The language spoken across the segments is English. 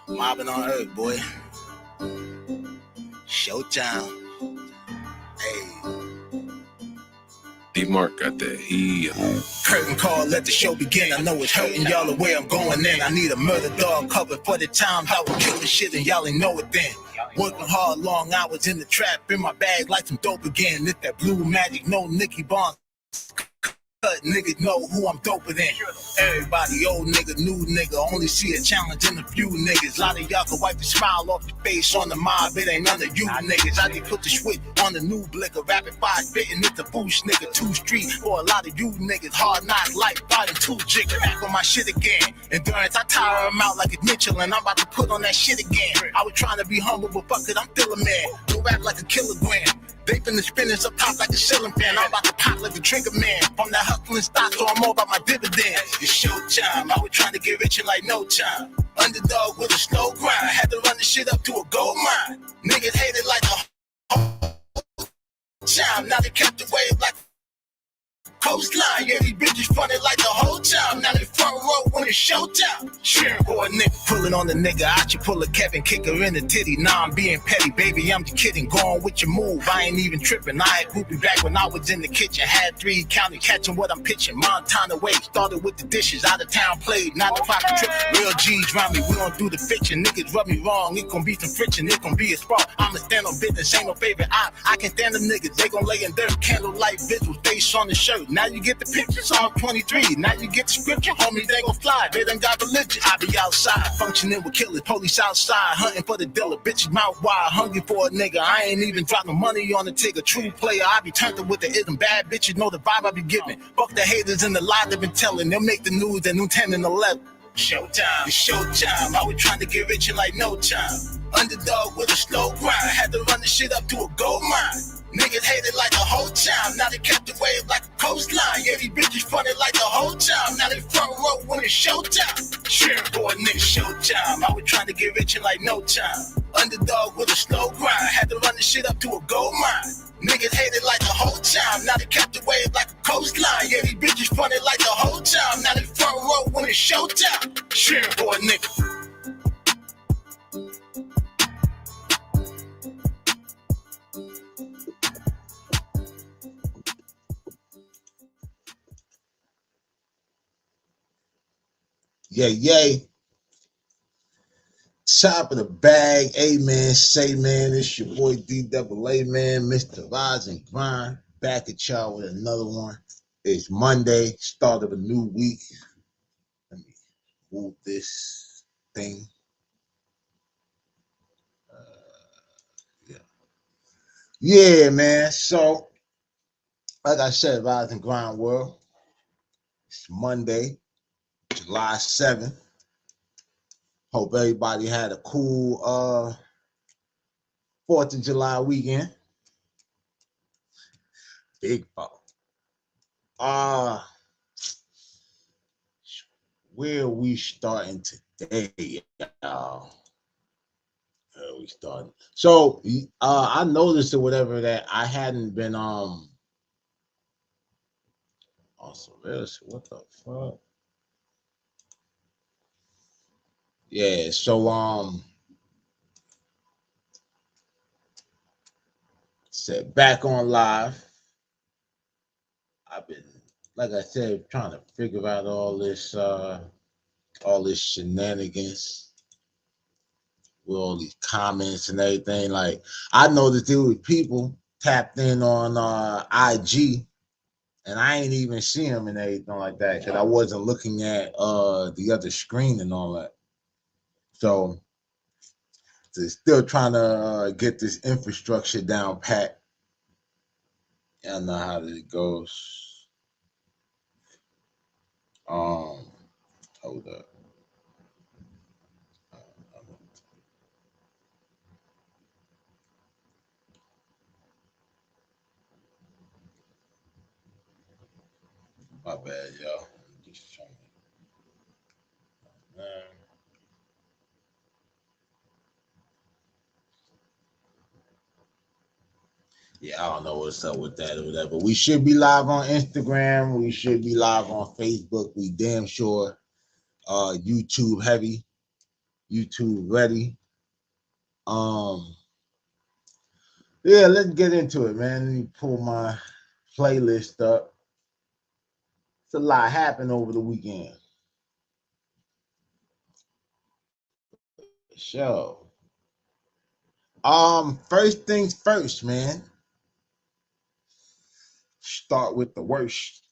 Mobbing on Earth, boy. Showtime. Hey. D-Mark got that heat. Curtain call, let the show begin. I know it's hurting y'all the way I'm going in. I need a murder dog cover for the times I was killing shit and y'all ain't know it then. Working hard, long hours in the trap, in my bag like some dope again. It's that blue magic, no Nicky Bonds. Niggas know who I'm doper than. Everybody, old nigga, new nigga, only see a challenge in a few niggas. A lot of y'all can wipe the smile off your face on the mob, it ain't none of you niggas. I just put the switch on the new blicker, rapid fire spitting, it's a boost nigga, 2 street. For a lot of you niggas, hard knock life, fighting 2 jigger. Back on my shit again. Endurance, I tire them out like it's Mitchell, and I'm about to put on that shit again. I was trying to be humble, but fuck it, I'm still a man. Don't rap like a kilogram. They finna spin this up top like a ceiling fan. I'm about to pop like a trigger man. From that hustling stock, so I'm all about my dividends. It's showtime. I was trying to get rich in like no time. Underdog with a slow grind. Had to run the shit up to a gold mine. Niggas hated like a whole time. Now they kept the wave like coastline. Yeah, these bitches funny like the whole time. Now they front row when it's showtime. Sharing boy nigga pulling on the nigga. I should pull a Kevin, kick her in the titty. Nah, I'm being petty, baby. I'm just kidding. Going with your move. I ain't even tripping. I had groupie back when I was in the kitchen. Had 3 county catching what I'm pitching. Montana way. Started with the dishes. Out of town played. Not the pocket trip. Real G's round me. We gon' do the fiction. Niggas rub me wrong. It gon' be some friction. It gon' be a spark. I'ma stand on business. Ain't no favorite. I can stand them niggas. They gon' lay in dirt. Candlelight visuals. Face on the shirt. Now you get the picture, Psalm 23. Now you get the scripture, homies, they gon' fly. They done got religion. I be outside, functioning with killers. Police outside, hunting for the dealer. Bitches mouth wide, hungry for a nigga. I ain't even dropping money on the tigger. True player, I be turned with the ism. Bad bitches know the vibe I be giving. Fuck the haters and the lie they been telling. They'll make the news at noon 10 and 11. Showtime, it's showtime. I was trying to get rich in like no time. Underdog with a slow grind. Had to run the shit up to a gold mine. Niggas hated like the whole time. Now they kept the wave like a coastline. Yeah, these bitches funny like the whole time. Now they front row when it's showtime. Sharing boy nigga, showtime. I was trying to get rich in like no time. Underdog with a slow grind. Had to run the shit up to a gold mine. Niggas hated like the whole time. Now they kept the wave like a coastline. Yeah, these bitches funny like the whole time. Now they front row when it's showtime. Sharing boy nigga. Yay. Top of the bag. Amen. Say, man. It's your boy DAALIGHT, man. Mr. Rise and Grind. Back at y'all with another one. It's Monday. Start of a new week. Let me move this thing. Yeah, man. So, like I said, Rise and Grind world. It's Monday, July 7th. Hope everybody had a cool 4th of July weekend. Big ball. Where are we starting today, y'all? Where we starting? So I noticed or whatever that I hadn't been also what the fuck? Yeah, so said back on live. I've been, like I said, trying to figure out all this shenanigans with all these comments and everything. Like I noticed there were people tapped in on IG, and I ain't even see them and everything like that because I wasn't looking at the other screen and all that. So they're still trying to get this infrastructure down pat. I know how it goes. Hold up. My bad, y'all. Just trying to. Yeah, I don't know what's up with that or whatever. We should be live on Instagram. We should be live on Facebook. We damn sure YouTube heavy. YouTube ready. Yeah, let's get into it, man. Let me pull my playlist up. It's a lot happened over the weekend. So, first things first, man. Start with the worst.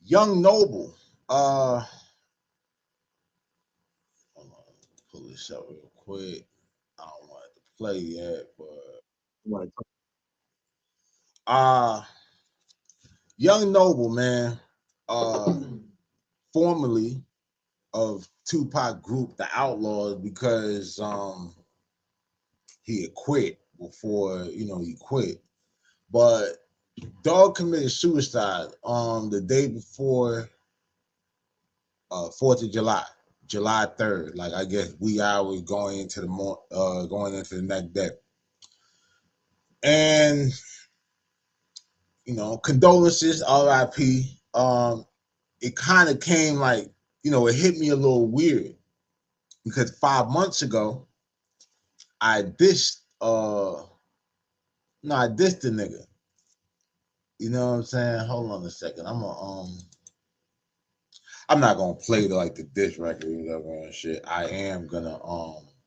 Young Noble. Hold on, pull this up real quick. I don't want it to play yet, but Young Noble, man. Formerly of Tupac group, the Outlaws, because he had quit before he quit. But Dog committed suicide the day before 4th of July, July 3rd. Like I guess wee hours going into the next day. And condolences, R.I.P. It kind of came like, it hit me a little weird because 5 months ago I dissed the nigga. You know what I'm saying? Hold on a second. I'm not gonna play the diss record or whatever and shit. I am gonna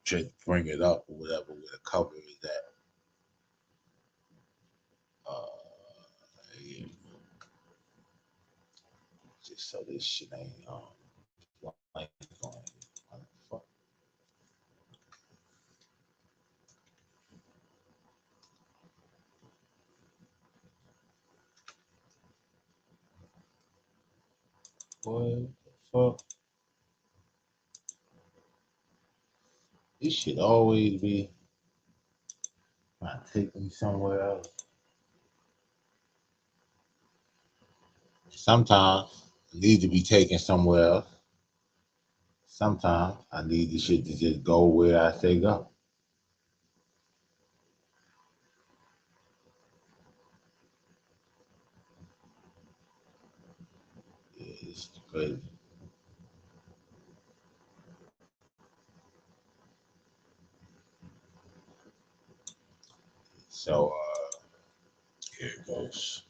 just bring it up or whatever with a cover is that. Yeah. Just so this shit ain't like going. Fuck. What the fuck? This should always be trying to take me somewhere else. Sometimes I need to be taken somewhere else. Sometimes I need the shit to just go where I say go. Yeah, it's crazy. So here it goes.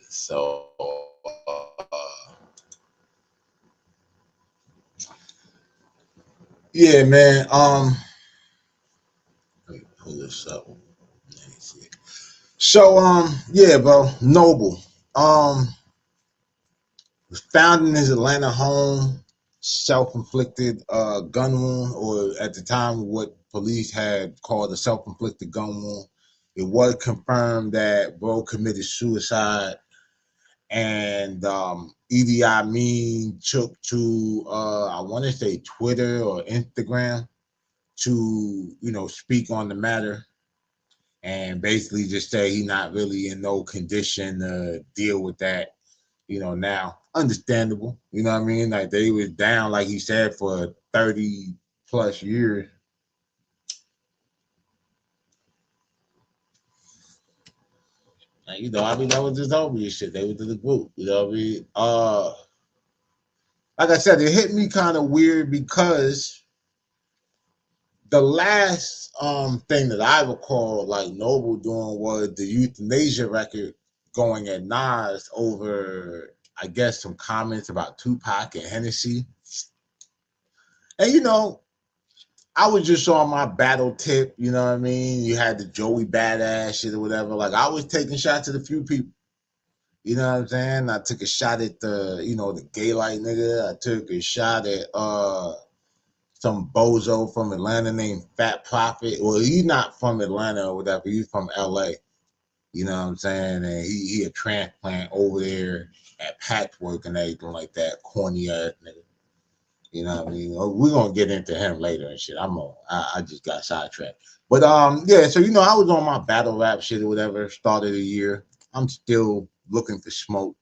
So yeah, man. Let me pull this up. Let me see. So yeah, bro. Noble. Was found in his Atlanta home, self-inflicted gun wound, or at the time what police had called a self-inflicted gun wound. It was confirmed that bro committed suicide, and Idi Amin took to I want to say Twitter or Instagram to speak on the matter and basically just say he's not really in no condition to deal with that. Now understandable. You know what I mean? Like they was down, like he said, for 30 plus years. And, I mean, that was just obvious shit. They were to the group. You know what I mean? Like I said, it hit me kind of weird because the last thing that I recall like Noble doing was the Euthanasia record going at Nas over, I guess, some comments about Tupac and Hennessy. And I was just on my battle tip, you know what I mean? You had the Joey Badass shit or whatever. Like I was taking shots at a few people. You know what I'm saying? I took a shot at the Daylight nigga. I took a shot at some bozo from Atlanta named Fat Prophet. Well, he's not from Atlanta or whatever. He's from LA. You know what I'm saying? And he a transplant over there at Patchwork and everything like that. Corny ass nigga. You know what I mean? We're gonna get into him later and shit. I just got sidetracked. But yeah, so I was on my battle rap shit or whatever, start of the year. I'm still looking for smoke.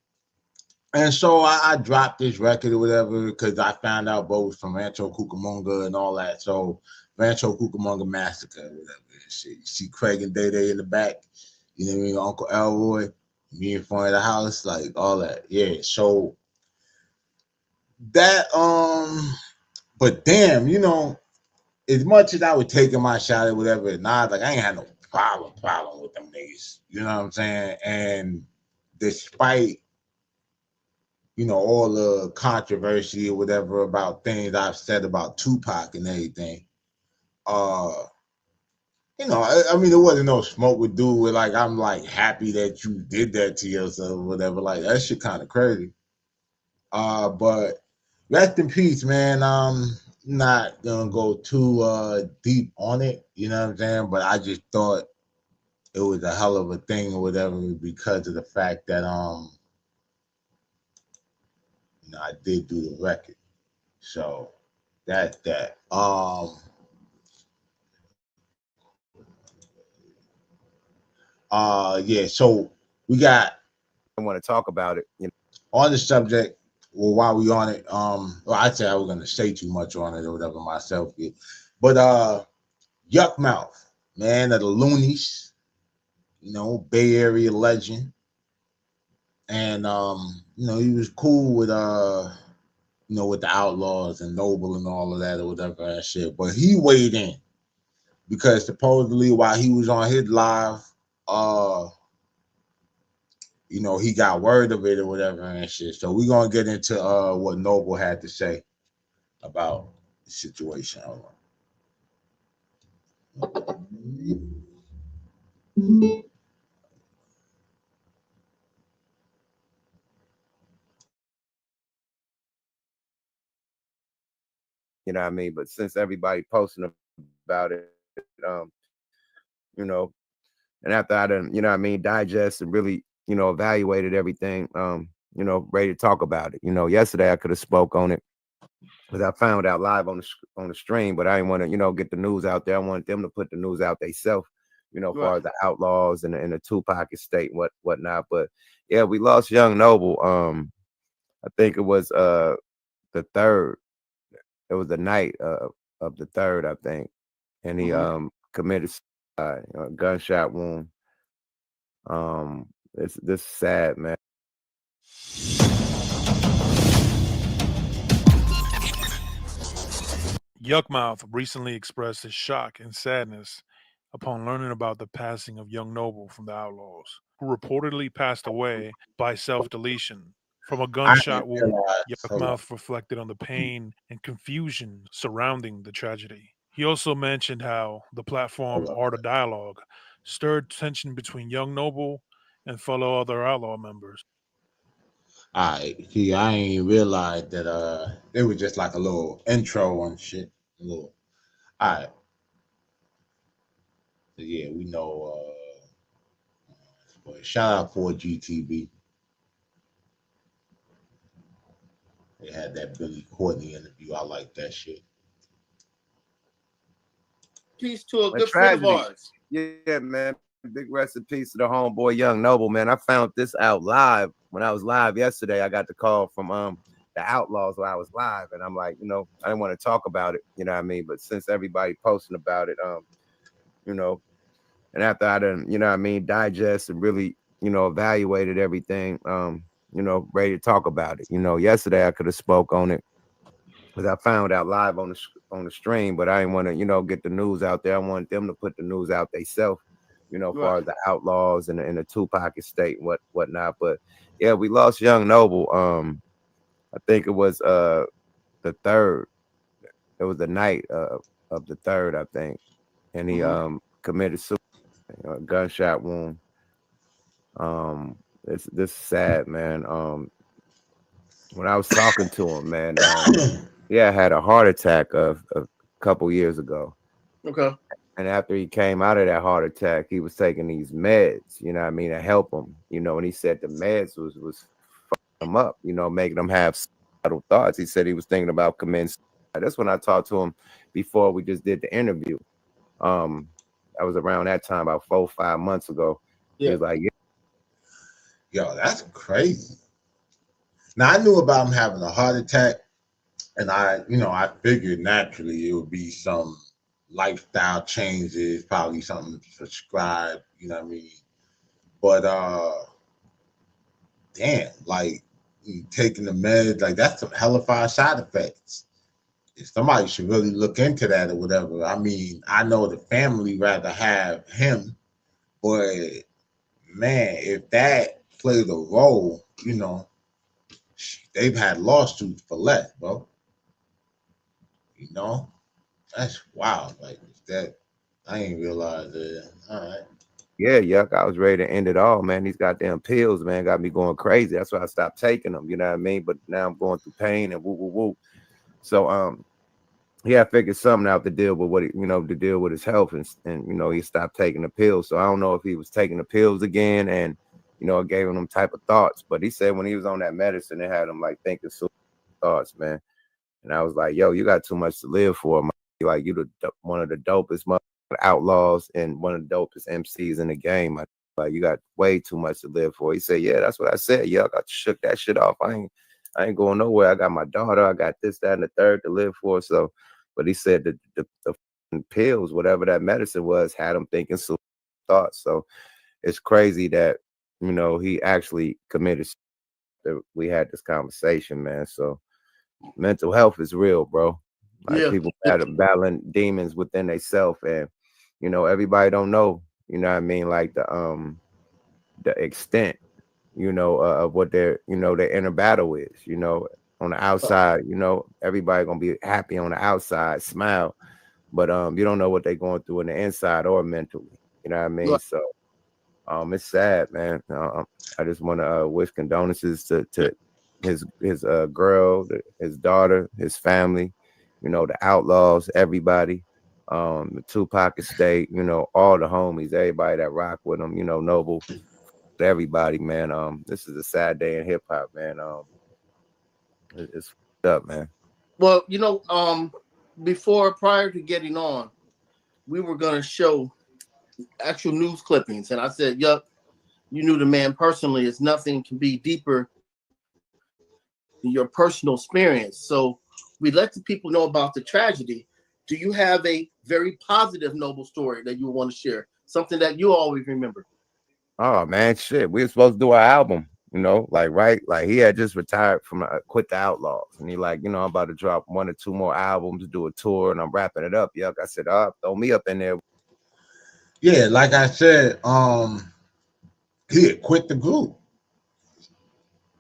And so I dropped this record or whatever because I found out both from Rancho Cucamonga and all that. So Rancho Cucamonga Massacre, or whatever. And shit. You see Craig and Day Day in the back. You know what I mean? Uncle Elroy, me in front of the house, like all that. Yeah. So that but damn, you know, as much as I was taking my shot at whatever, like I ain't had no problem with them niggas. You know what I'm saying? And despite, you know, all the controversy or whatever about things I've said about Tupac and everything, you know, I mean, there wasn't no smoke with dude with like, I'm like happy that you did that to yourself or whatever. Like that shit kind of crazy. But rest in peace, man. Not gonna go too deep on it, you know what I'm saying? But I just thought it was a hell of a thing or whatever because of the fact that you know, I did do the record. So that's that. Yeah, so we got I want to talk about it, you know. on the subject. Well, while we on it, well, I'd say I was gonna say too much on it or whatever myself, but Yuck Mouth, man of the Loonies, you know, Bay Area legend, and you know, he was cool with you know, with the Outlaws and Noble and all of that or whatever that shit. But he weighed in because supposedly while he was on his live, you know, he got word of it or whatever and shit. So we're gonna get into what Noble had to say about the situation. Hold on. You know what I mean? But since everybody posting about it, you know, and after I done, you know what I mean, digest and really, you know, evaluated everything, you know, ready to talk about it. You know, yesterday I could have spoke on it because I found out live on the stream, but I didn't want to, you know, get the news out there. I wanted them to put the news out themselves, you know, as far as the Outlaws and the Tupac estate and whatnot. But yeah, we lost Young Noble. I think it was the third. It was the night of the third, I think, and he committed suicide, a gunshot wound. This is sad, man. Yuckmouth recently expressed his shock and sadness upon learning about the passing of young Noble from the Outlaws, who reportedly passed away by self deletion from a I gunshot didn't wound. realize. Hold on. Yuckmouth reflected on the pain and confusion surrounding the tragedy. He also mentioned how the platform Hold on. Art of Dialogue stirred tension between young Noble and fellow other outlaw members. All right. See, I ain't realized that it was just like a little intro and shit. A little. All right. So yeah, we know. But shout out for GTV. They had that Billy Courtney interview. I like that shit. Peace to a A good friend of tragedy. ours. Yeah, man. Big rest in peace to the homeboy Young Noble, man. I found this out live when I was live yesterday. I got the call from the Outlaws while I was live, and I'm like, you know, I didn't want to talk about it, you know what I mean? But since everybody posting about it, you know, and after I done, you know what I mean, digest and really, you know, evaluated everything, you know, ready to talk about it. You know, yesterday I could have spoke on it because I found out live on the stream, but I didn't want to, you know, get the news out there. I wanted them to put the news out themselves, you know, as far as the Outlaws and the Tupac estate and whatnot. But yeah, we lost Young Noble. I think it was the third. It was the night of the third, I think, and he committed suicide, a gunshot wound. This is sad, man. When I was talking to him, man, yeah, I had a heart attack a couple years ago. Okay. And after he came out of that heart attack, he was taking these meds, you know what I mean, to help him, you know, and he said the meds was fucking him up, you know, making him have suicidal thoughts. He said he was thinking about committing suicide. That's when I talked to him before we just did the interview. I was around that time, about 4 or 5 months ago. Yeah. He was like, yeah. Yo, that's crazy. Now I knew about him having a heart attack, and I, you know, I figured naturally it would be some lifestyle changes, probably something prescribed, you know what I mean? But damn, like taking the meds, like that's some hellified side effects. If somebody should really look into that or whatever. I mean, I know the family rather have him, but man, if that played a role, you know, they've had lawsuits for less, bro. You know, that's wild. Like that, I ain't realize that. All right. Yeah, yuck. I was ready to end it all, man. These goddamn pills, man, got me going crazy. That's why I stopped taking them. You know what I mean? But now I'm going through pain and woo woo woo. So yeah, I figured something out to deal with what to deal with his health, and he stopped taking the pills. So I don't know if he was taking the pills again, and it gave him them type of thoughts. But he said when he was on that medicine, it had him like thinking suicidal thoughts, man. And I was like, yo, you got too much to live for, man. Like you one of the dopest outlaws and one of the dopest MCs in the game. Like you got way too much to live for. He said, yeah, that's what I said. Yeah, I shook that shit off. I ain't going nowhere. I got my daughter. I got this, that, and the third to live for. So, but he said the pills, whatever that medicine was, had him thinking suicidal thoughts. So it's crazy that he actually committed. We had this conversation, man. So mental health is real, bro. Like people battling demons within themselves, and everybody don't know. You know what I mean? Like the extent, of what their inner battle is. On the outside, everybody gonna be happy on the outside, smile, but you don't know what they're going through in the inside or mentally. You know what I mean? So it's sad, man. I just want to wish condolences to his girl, his daughter, his family, the outlaws, everybody, the Tupac estate, all the homies, everybody that rock with him, Noble, everybody, man. This is a sad day in hip hop, man. It's up, man. Well, prior to getting on, we were gonna show actual news clippings, and I said, "Yup, you knew the man personally. It's nothing can be deeper than your personal experience." So we let the people know about the tragedy. Do you have a very positive Noble story that you want to share? Something that you always remember? Oh man, shit. We were supposed to do our album, right? Like he had just retired from quit the Outlaws, and he like, I'm about to drop 1 or 2 more albums, do a tour, and I'm wrapping it up. Yuck. I said, throw me up in there. Yeah, like I said, he had quit the group.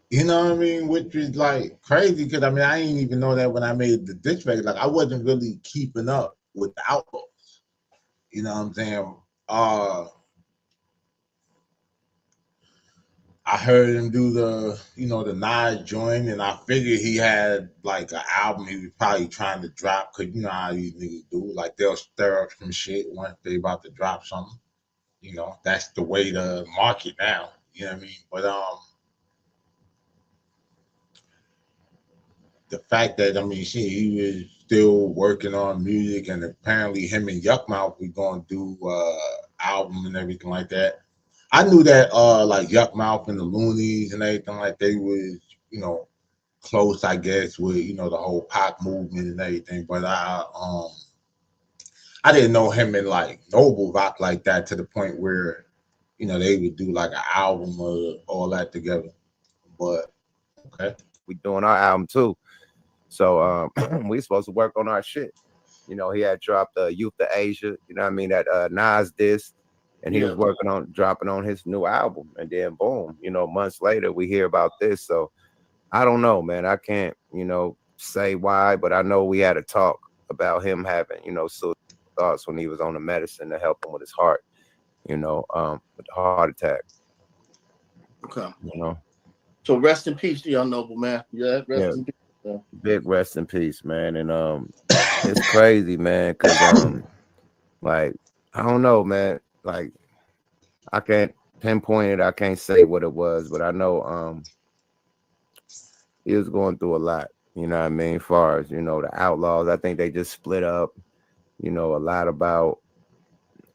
You know what I mean? Which is like crazy because I didn't even know that when I made the diss record. Like I wasn't really keeping up with the Outlaws. You know what I'm saying? I heard him do the Nas joint, and I figured he had like an album he was probably trying to drop because you know how these niggas do. Like they'll stir up some shit once they about to drop something. That's the way to market now. You know what I mean? But the fact that shit, he was still working on music, and apparently him and Yuckmouth were gonna do album and everything like that. I knew that like Yuckmouth and the Loonies and everything like they was close, I guess, with the whole pop movement and everything. But I didn't know him and like Noble rock like that to the point where they would do like an album or all that together. But okay, we doing our album too. So we supposed to work on our shit. He had dropped Youth to Asia, that Nas disc, and he was working on dropping on his new album. And then boom, months later we hear about this. So I don't know, man. I can't, say why, but I know we had a talk about him having, suicidal thoughts when he was on the medicine to help him with his heart, with the heart attack. Okay. So rest in peace to young Noble, man. Yeah, rest in peace. Yeah. Big rest in peace, man. And it's crazy, man, because like I don't know, man. Like I can't pinpoint it. I can't say what it was, but I know he was going through a lot. You know what I mean? As far as the Outlaws, I think they just split up. A lot about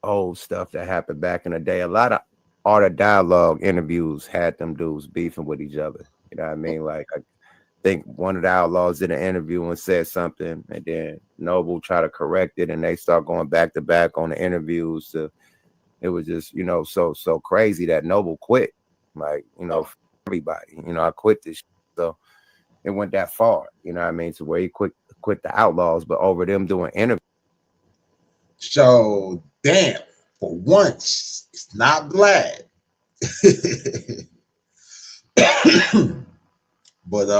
old stuff that happened back in the day. A lot of Art of Dialogue interviews had them dudes beefing with each other. You know what I mean? Like think one of the Outlaws did an interview and said something, and then Noble tried to correct it, and they start going back to back on the interviews. It was just, you know, so crazy that Noble quit. Like, you know, for everybody, you know, I quit this. So it went that far, you know what I mean, to where he quit the Outlaws, but over them doing interviews. So damn, for once, it's not Vlad. But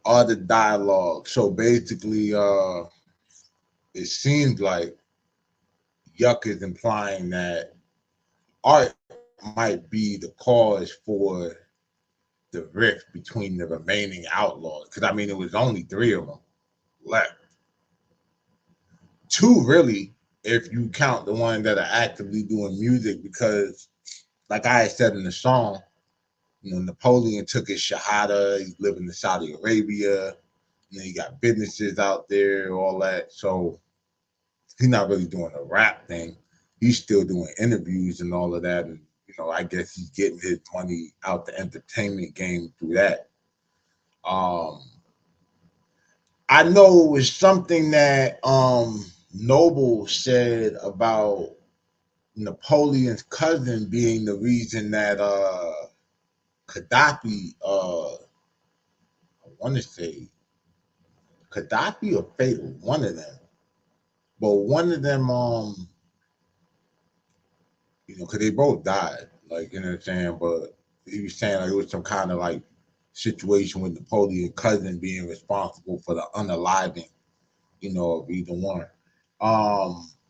all the dialogue. So basically, it seems like Yuck is implying that art might be the cause for the rift between the remaining outlaws. Because I mean, it was only 3 of them left. 2 really, if you count the ones that are actively doing music, because like I said in the song, you know, Napoleon took his shahada, he's living in Saudi Arabia, and then he got businesses out there, all that. So he's not really doing a rap thing. He's still doing interviews and all of that. And, you know, I guess he's getting his money out the entertainment game through that. I know it was something that Noble said about Napoleon's cousin being the reason that Gaddafi, I want to say Gaddafi or Fatal, one of them. But one of them, you know, because they both died, like, you know what I'm saying? But he was saying like it was some kind of like situation with Napoleon's cousin being responsible for the unaliving, you know, of either one,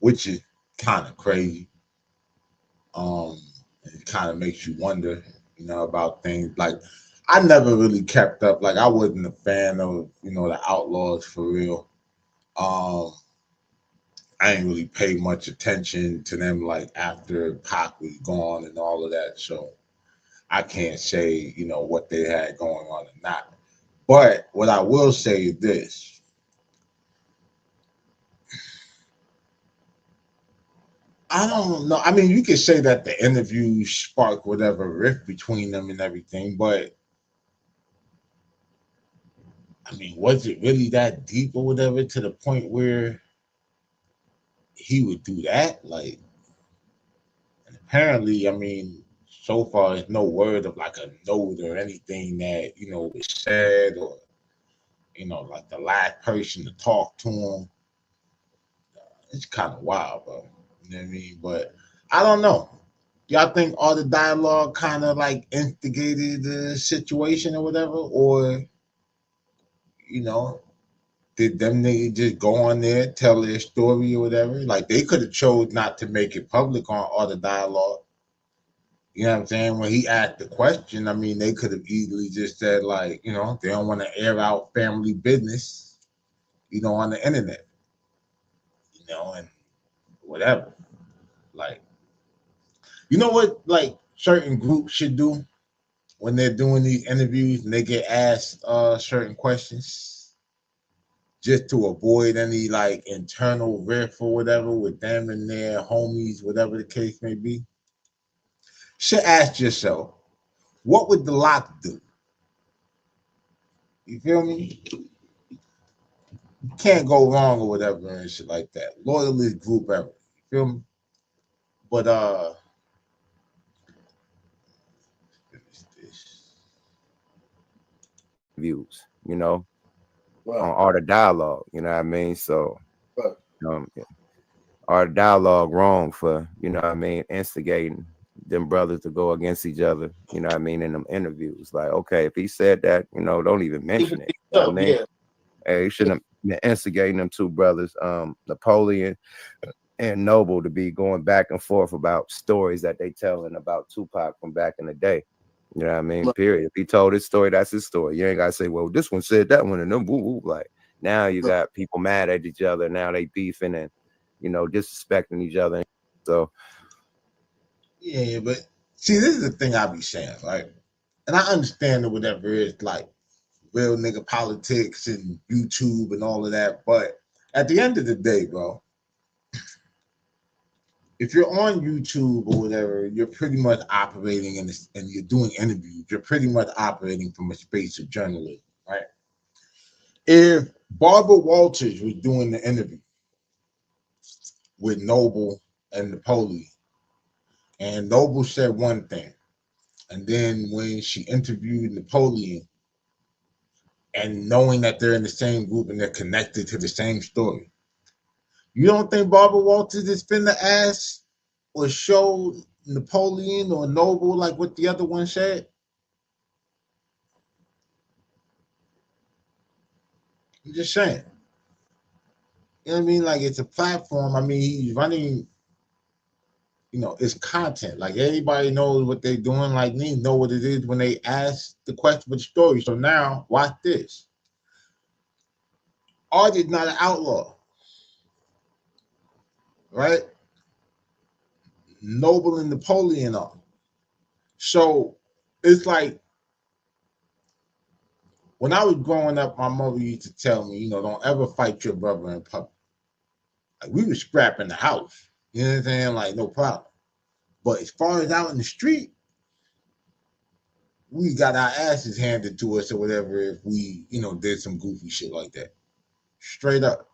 which is kind of crazy. It kind of makes you wonder, you know, about things. Like, I never really kept up. Like, I wasn't a fan of, you know, the Outlaws for real. I ain't really paid much attention to them like after Pac was gone and all of that. So I can't say, you know, what they had going on or not. But what I will say is this. I don't know. I mean, you could say that the interview sparked whatever rift between them and everything, but I mean, was it really that deep or whatever to the point where he would do that? Like, and apparently, I mean, so far, there's no word of like a note or anything that, you know, was said, or, you know, like the last person to talk to him. It's kind of wild, bro. You know what I mean? But I don't know. Y'all think all the dialogue kind of like instigated the situation or whatever? Or, you know, did them niggas just go on there, tell their story or whatever? Like, they could have chose not to make it public on all the dialogue. You know what I'm saying? When he asked the question, I mean, they could have easily just said, like, you know, they don't want to air out family business, you know, on the internet, you know, and whatever. Like, you know what, like, certain groups should do when they're doing these interviews and they get asked certain questions just to avoid any, like, internal riff or whatever with them and their homies, whatever the case may be? Should ask yourself, what would the lock do? You feel me? You can't go wrong or whatever and shit like that. Loyalist group ever. You feel me? But Views, you know, Right. on Art of Dialogue, you know what I mean? So, Right. Art of Dialogue wrong for, you know what I mean, instigating them brothers to go against each other, you know what I mean, in them interviews. Like, okay, if he said that, you know, don't even mention it. You know what I mean? Yeah. Hey, he shouldn't have been instigating them 2 brothers, Napoleon and Noble, to be going back and forth about stories that they telling about Tupac from back in the day. You know what I mean? Period. If he told his story, that's his story. You ain't gotta say, well, this one said that one, and then woo woo. Like, now you got people mad at each other. Now they beefing and, you know, disrespecting each other. So yeah, but see, this is the thing I be saying, right? And I understand that whatever is like real nigga politics and YouTube and all of that, but at the end of the day, bro, if you're on YouTube or whatever, you're pretty much operating in this, and you're doing interviews. You're pretty much operating from a space of journalism, right? If Barbara Walters was doing the interview with Noble and Napoleon, and Noble said one thing, and then when she interviewed Napoleon, and knowing that they're in the same group and they're connected to the same story, you don't think Barbara Walters is finna ask or show Napoleon or Noble like what the other one said? I'm just saying. You know what I mean? Like, it's a platform. I mean, he's running, it's content. Like, everybody knows what they're doing. Like me, know what it is when they ask the question for the story. So now, watch this. Art is not an outlaw, right? Noble and Napoleon are. So it's like, when I was growing up, my mother used to tell me, don't ever fight your brother in public. Like, we were scrapping the house. You know what I'm saying? Like, no problem. But as far as out in the street, we got our asses handed to us or whatever if we, did some goofy shit like that. Straight up.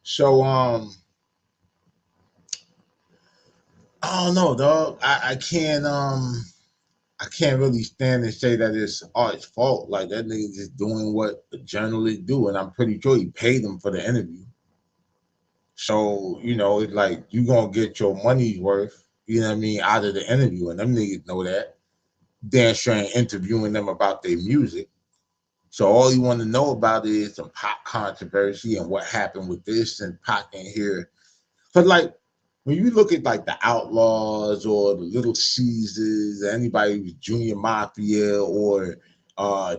So I don't know, dog. I can't really stand and say that it's Art's fault. Like, that nigga just doing what a journalist do, and I'm pretty sure he paid him for the interview. So, it's like you gonna get your money's worth, out of the interview, and them niggas know that. Dan sure ain't interviewing them about their music. So all you want to know about is some pop controversy and what happened with this and Pac in here. But like, when you look at like the Outlaws or the Little Caesars, anybody who's Junior Mafia or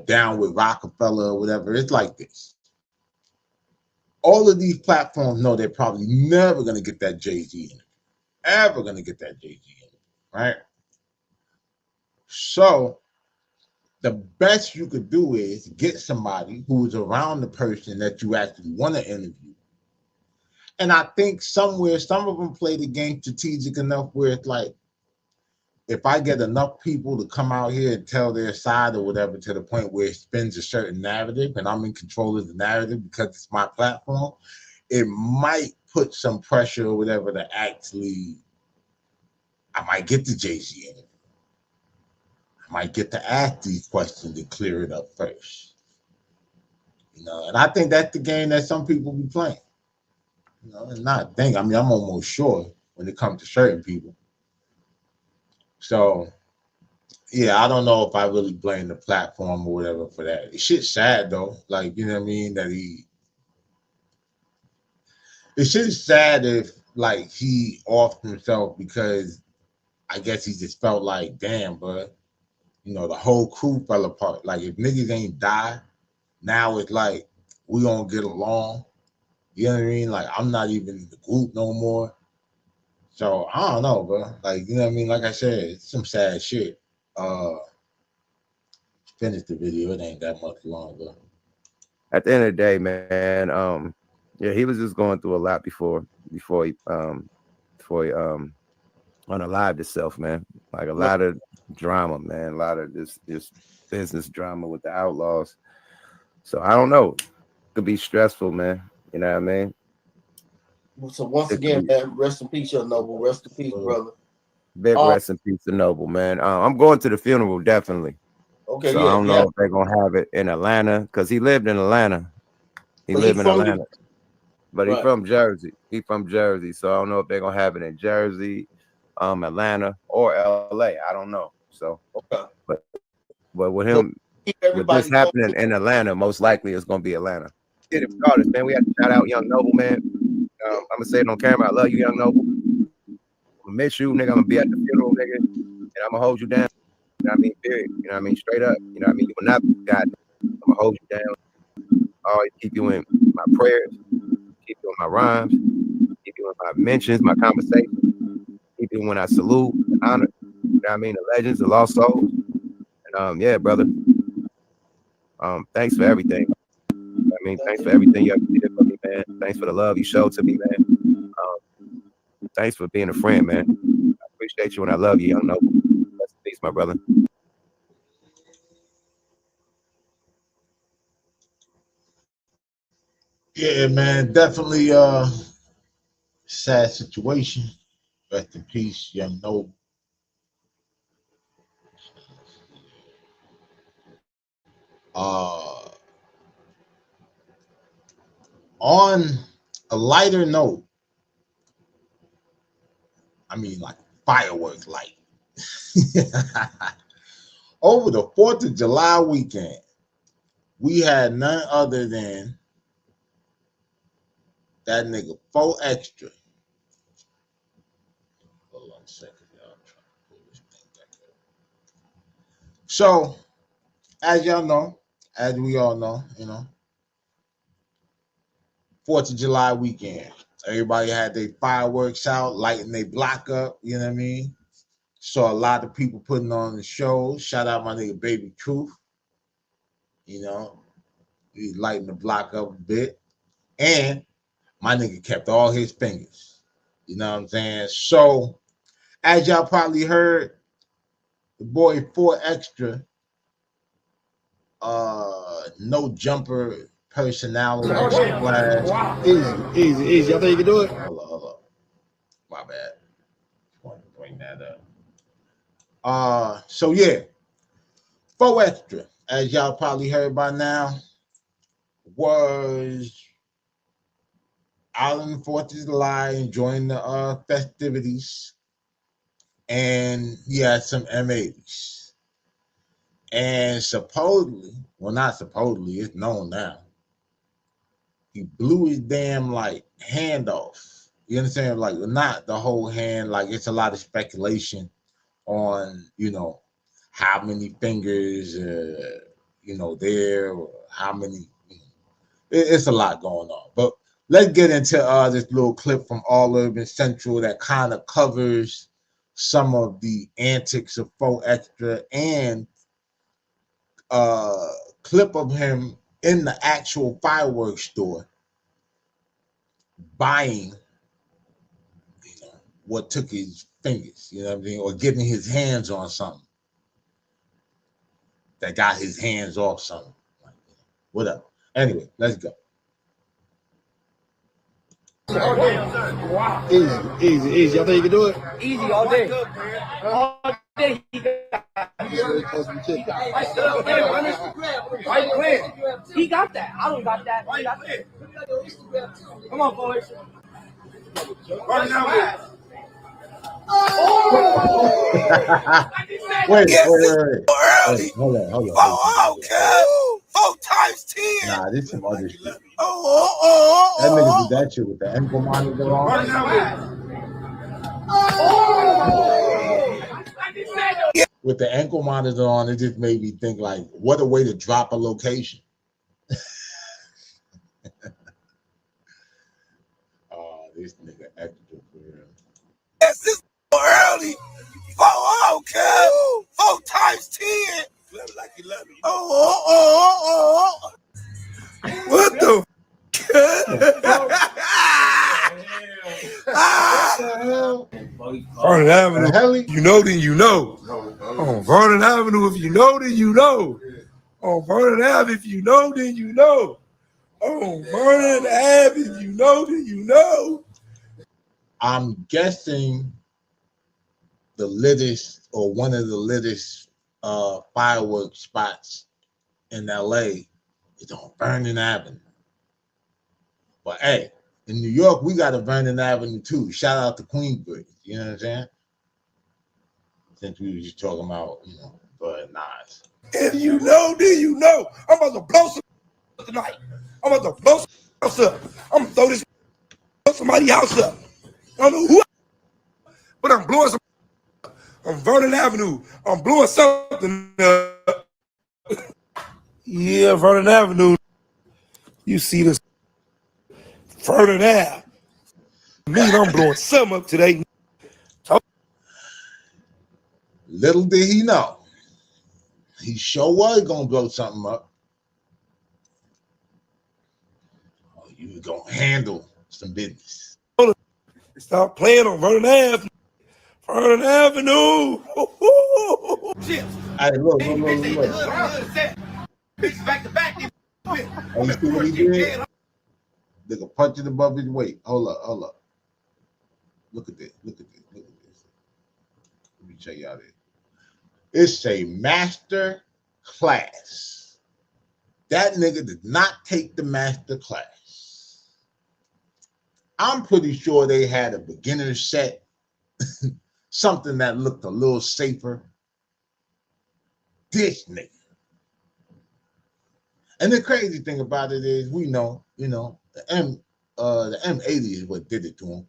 down with Rockefeller or whatever, it's like this. All of these platforms know they're probably never going to get that Jay-Z in it. Ever going to get that Jay-Z in it, right? So the best you could do is get somebody who is around the person that you actually want to interview. And I think somewhere, some of them play the game strategic enough where it's like, if I get enough people to come out here and tell their side or whatever to the point where it spins a certain narrative and I'm in control of the narrative because it's my platform, it might put some pressure or whatever to actually, I might get the Jay-Z in it. I might get to ask these questions and clear it up first. And I think that's the game that some people be playing. And not think, I'm almost sure when it comes to certain people. So, yeah, I don't know if I really blame the platform or whatever for that. It's shit sad though. Like, you know what I mean? It's just sad if like he offed himself because I guess he just felt like, damn, bro, the whole crew fell apart. Like, if niggas ain't die, now it's like we don't get along. You know what I mean? Like, I'm not even in the group no more. So I don't know, bro. Like, you know what I mean? Like I said, it's some sad shit. Finish the video. It ain't that much longer. At the end of the day, man, yeah, he was just going through a lot before he unalived himself, man. Like a lot of drama, man. A lot of this business drama with the Outlaws. So I don't know. It could be stressful, man. You know what I mean? So once again, man, rest in peace, Young Noble. Rest in peace, brother. Big rest in peace to Noble, man. I'm going to the funeral, definitely. Okay, so yeah. I don't know if they're gonna have it in Atlanta because he lived in Atlanta. He lived in Atlanta, but he's from Jersey. He's from Jersey, so I don't know if they're gonna have it in Jersey, Atlanta, or LA. I don't know. So, but with him, with this happening in Atlanta, most likely it's gonna be Atlanta. Regardless, man, we have to shout out Young Noble, man. I'm gonna say it on camera. I love you, Young Noble. I'm gonna miss you, nigga. I'm gonna be at the funeral, nigga, and I'm gonna hold you down. You know what I mean? Period. You know what I mean? Straight up. You know what I mean? You will not be forgotten. I'm gonna hold you down. I always keep you in my prayers, keep you in my rhymes, keep you in my mentions, my conversation, keep you when I salute and honor. You know what I mean? The legends, the lost souls. And yeah, brother. Thanks for everything. I mean, thanks for everything you ever did for me, man. Thanks for the love you showed to me, man. Thanks for being a friend, man. I appreciate you and I love you, Young Noble. Rest in peace, my brother. Yeah, man, definitely sad situation. Rest in peace, Young Noble. On a lighter note, I mean like fireworks light. Over the 4th of July weekend, we had none other than that nigga 4Extra. Hold on a second, y'all. I'm trying to pull this thing back up. So, as y'all know, as we all know, 4th of July weekend. Everybody had their fireworks out, lighting their block up, you know what I mean? Saw a lot of people putting on the show. Shout out my nigga Baby Truth. He's lighting the block up a bit. And my nigga kept all his fingers. You know what I'm saying? So, as y'all probably heard, the boy 4Extra, no jumper personality. Easy. Y'all think you can do it? Hold up. My bad. Just wanted to bring that up. So yeah, 4Extra, as y'all probably heard by now, was out on the 4th of July enjoying the festivities, and he had some M80s. And supposedly, well, not supposedly, it's known now, he blew his damn like hand off. You understand? Like not the whole hand. Like it's a lot of speculation on how many fingers there, or how many. It's a lot going on. But let's get into this little clip from All Urban Central that kind of covers some of the antics of 4Extra and clip of him in the actual fireworks store buying what took his fingers, you know what I mean, or getting his hands on something that got his hands off something. Whatever. Anyway, let's go. Easy. Y'all think you can do it? Easy all day. All day he right clear. He got that. I don't got that. He got that. Come on, boys. Run now. Wait. Early. Hold on. Okay. 4 times 10. Nah, this is some other shit. That nigga did that shit with the ankle monitor on. With the ankle monitor on, it just made me think like, what a way to drop a location. Oh, this nigga extra for real. Yes, this early. 4 times 10. Love like you love me. What the? Vernon Avenue, you know, then you know. On Vernon Avenue, if you know, then you know. On Vernon Ave, if you know, then you know. On Vernon Ave, if you know, then you know. I'm guessing the littest or one of the littest fireworks spots in LA is on Vernon Avenue. But hey, in New York, we got a Vernon Avenue too. Shout out to Queensbridge. You know what I'm saying? Since we were just talking about, but nice. If you know, then you know. I'm about to blow some tonight. I'm about to blow some house up. I'm gonna throw this somebody's house up. I don't know who, but I'm blowing some on Vernon Avenue. I'm blowing something up. Yeah, Vernon Avenue. You see this Vernon Ave. Me, I'm blowing something up today. Little did he know, he sure was gonna blow something up. Oh, you was gonna handle some business. Stop playing on Vernon Avenue. Vernon Avenue. Chips. Hey, look. Bitch back to back. Oh, you see what he did? Nigga punching above his weight. Hold up. Look at this. Let me show y'all this. It's a master class. That nigga did not take the master class. I'm pretty sure they had a beginner set, something that looked a little safer. This nigga. And the crazy thing about it is, we know, the M80 is what did it to him.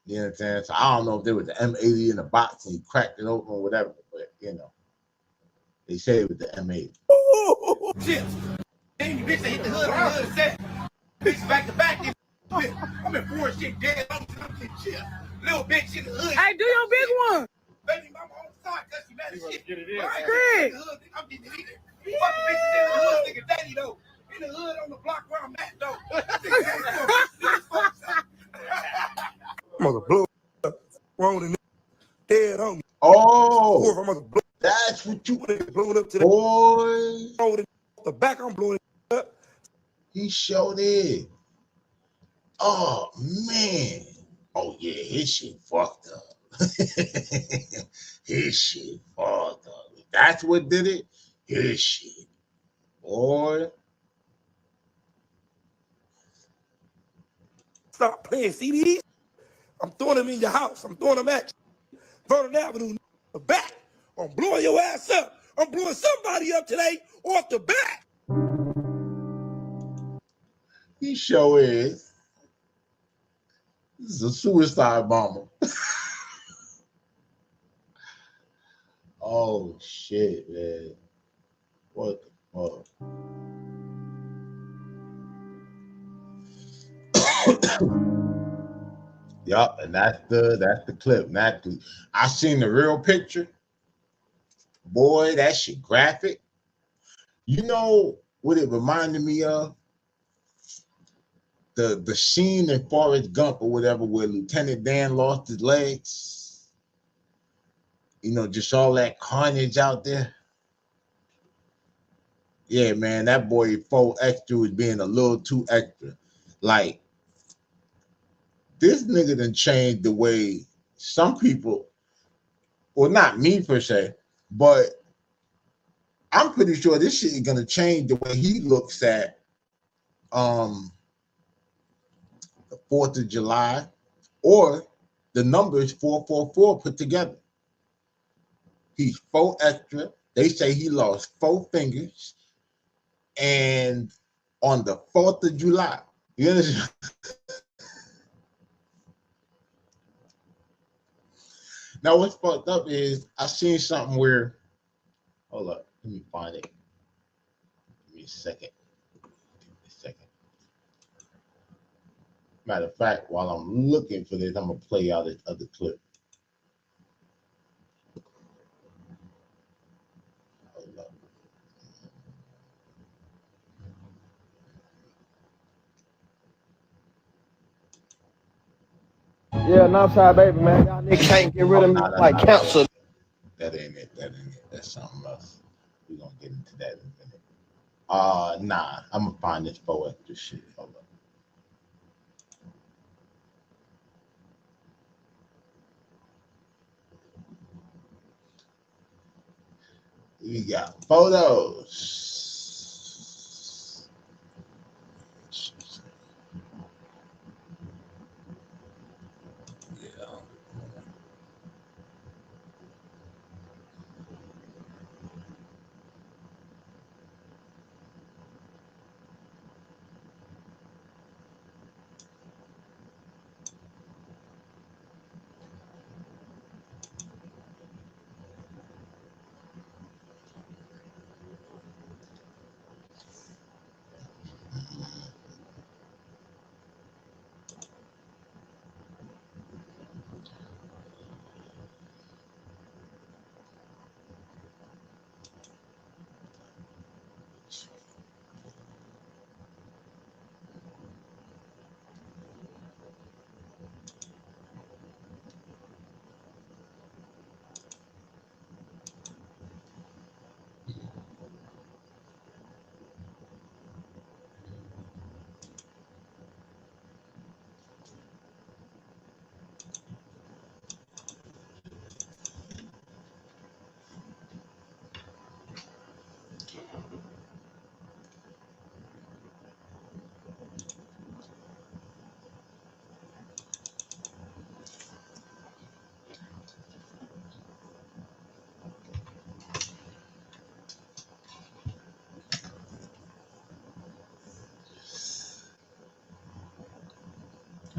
You know what I'm saying? So I don't know if there was an M80 in the box and he cracked it open or whatever, but they say it was the M80. Chips. Then you bitch that hit the hood on the hood set. Bitch back to back. I'm in four shit dead. I'm shit. Little bitch in the hood. Hey, do your big one. Baby mama on the side because she mad as shit. Get it in. Right. I'm getting it in. You fucking bitches in the hood, nigga daddy though. In the hood on the block where I'm at though. Mother blow up. Wrong and dead on me. Oh, I'm gonna blow. that's what you Blowing up to the boy. The back, I'm blowing it up. He showed it. Oh man. Oh yeah, his shit fucked up. His shit fucked up. That's what did it. His shit, boy. Stop playing CDs. I'm throwing them in your house. I'm throwing them at you. Vernon Avenue, the back. I'm blowing your ass up. I'm blowing somebody up today off the back. He sure is. This is a suicide bomber. Oh shit, man. What the fuck? Yup, and that's the clip. I seen the real picture. Boy, that shit graphic. You know what it reminded me of? The scene in Forrest Gump or whatever where Lieutenant Dan lost his legs. Just all that carnage out there. Yeah, man, that boy full extra was being a little too extra. Like, this nigga done changed the way some people, well, not me per se, but I'm pretty sure this shit is gonna change the way he looks at the 4th of July or the numbers 444 put together. He's 4 extra. They say he lost 4 fingers, and on the 4th of July. You understand? Now, what's fucked up is I seen something where, hold up, let me find it. Give me a second. Matter of fact, while I'm looking for this, I'm gonna play out this other clip. Hold up. Yeah, Northside baby, man. Y'all niggas can't get rid of me like cancer. That ain't it. That's something else. We're gonna get into that in a minute. Nah, I'm gonna find this 4 extra shit. Hold up. We got photos. Yeah.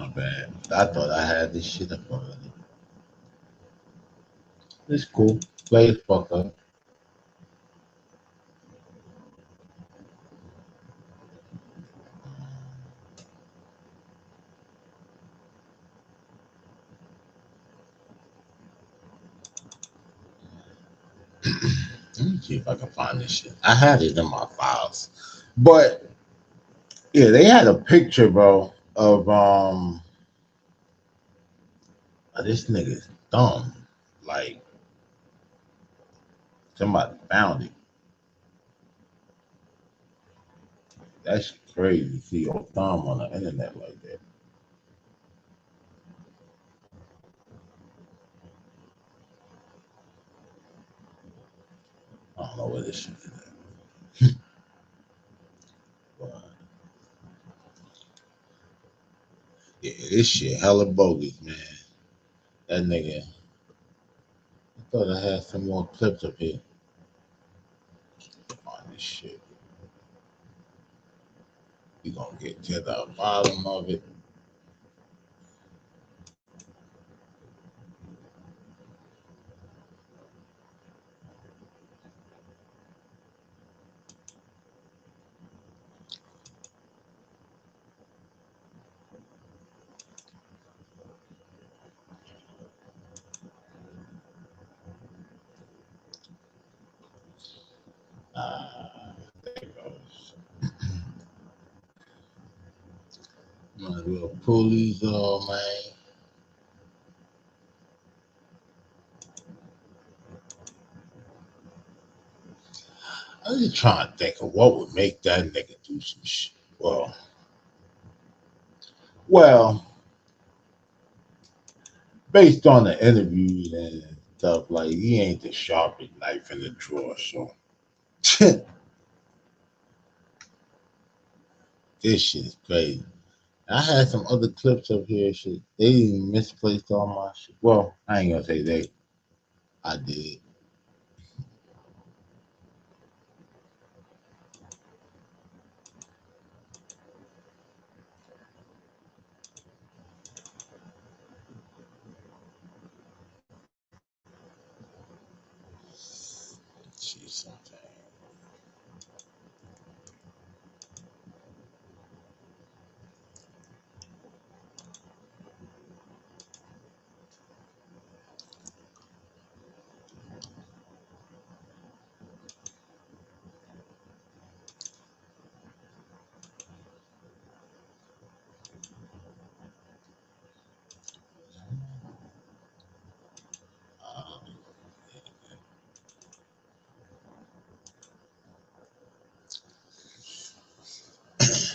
My bad. I thought I had this shit up already. It's cool. Play the fuck up. Let me see if I can find this shit. I had it in my files. But yeah, they had a picture, bro, of this nigga's thumb. Like somebody found it. That's crazy to see your thumb on the internet like that. I don't know where this shit is at. But, yeah, this shit hella bogus, man. That nigga. I thought I had some more clips up here. On this shit. We gonna get to the bottom of it. There it goes. Might as well pull these off, man. I'm just trying to think of what would make that nigga do some shit. Well, based on the interviews and stuff, like he ain't the sharpest knife in the drawer. So this shit is crazy. I had some other clips up here. Shit, they even misplaced all my shit. Well, I ain't gonna say they. I did. See something.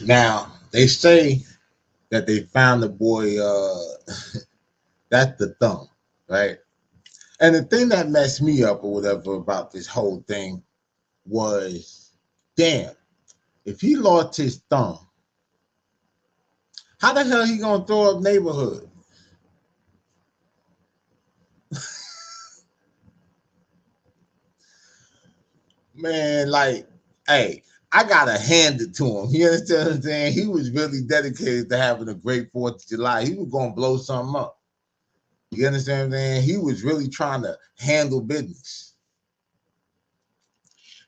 Now they say that they found the boy. That's the thumb, right? And the thing that messed me up or whatever about this whole thing was, damn, if he lost his thumb, how the hell he gonna throw up neighborhood? Man, like, hey, I gotta hand it to him. You understand what I'm saying? He was really dedicated to having a great 4th of July. He was gonna blow something up. You understand what I'm saying? He was really trying to handle business.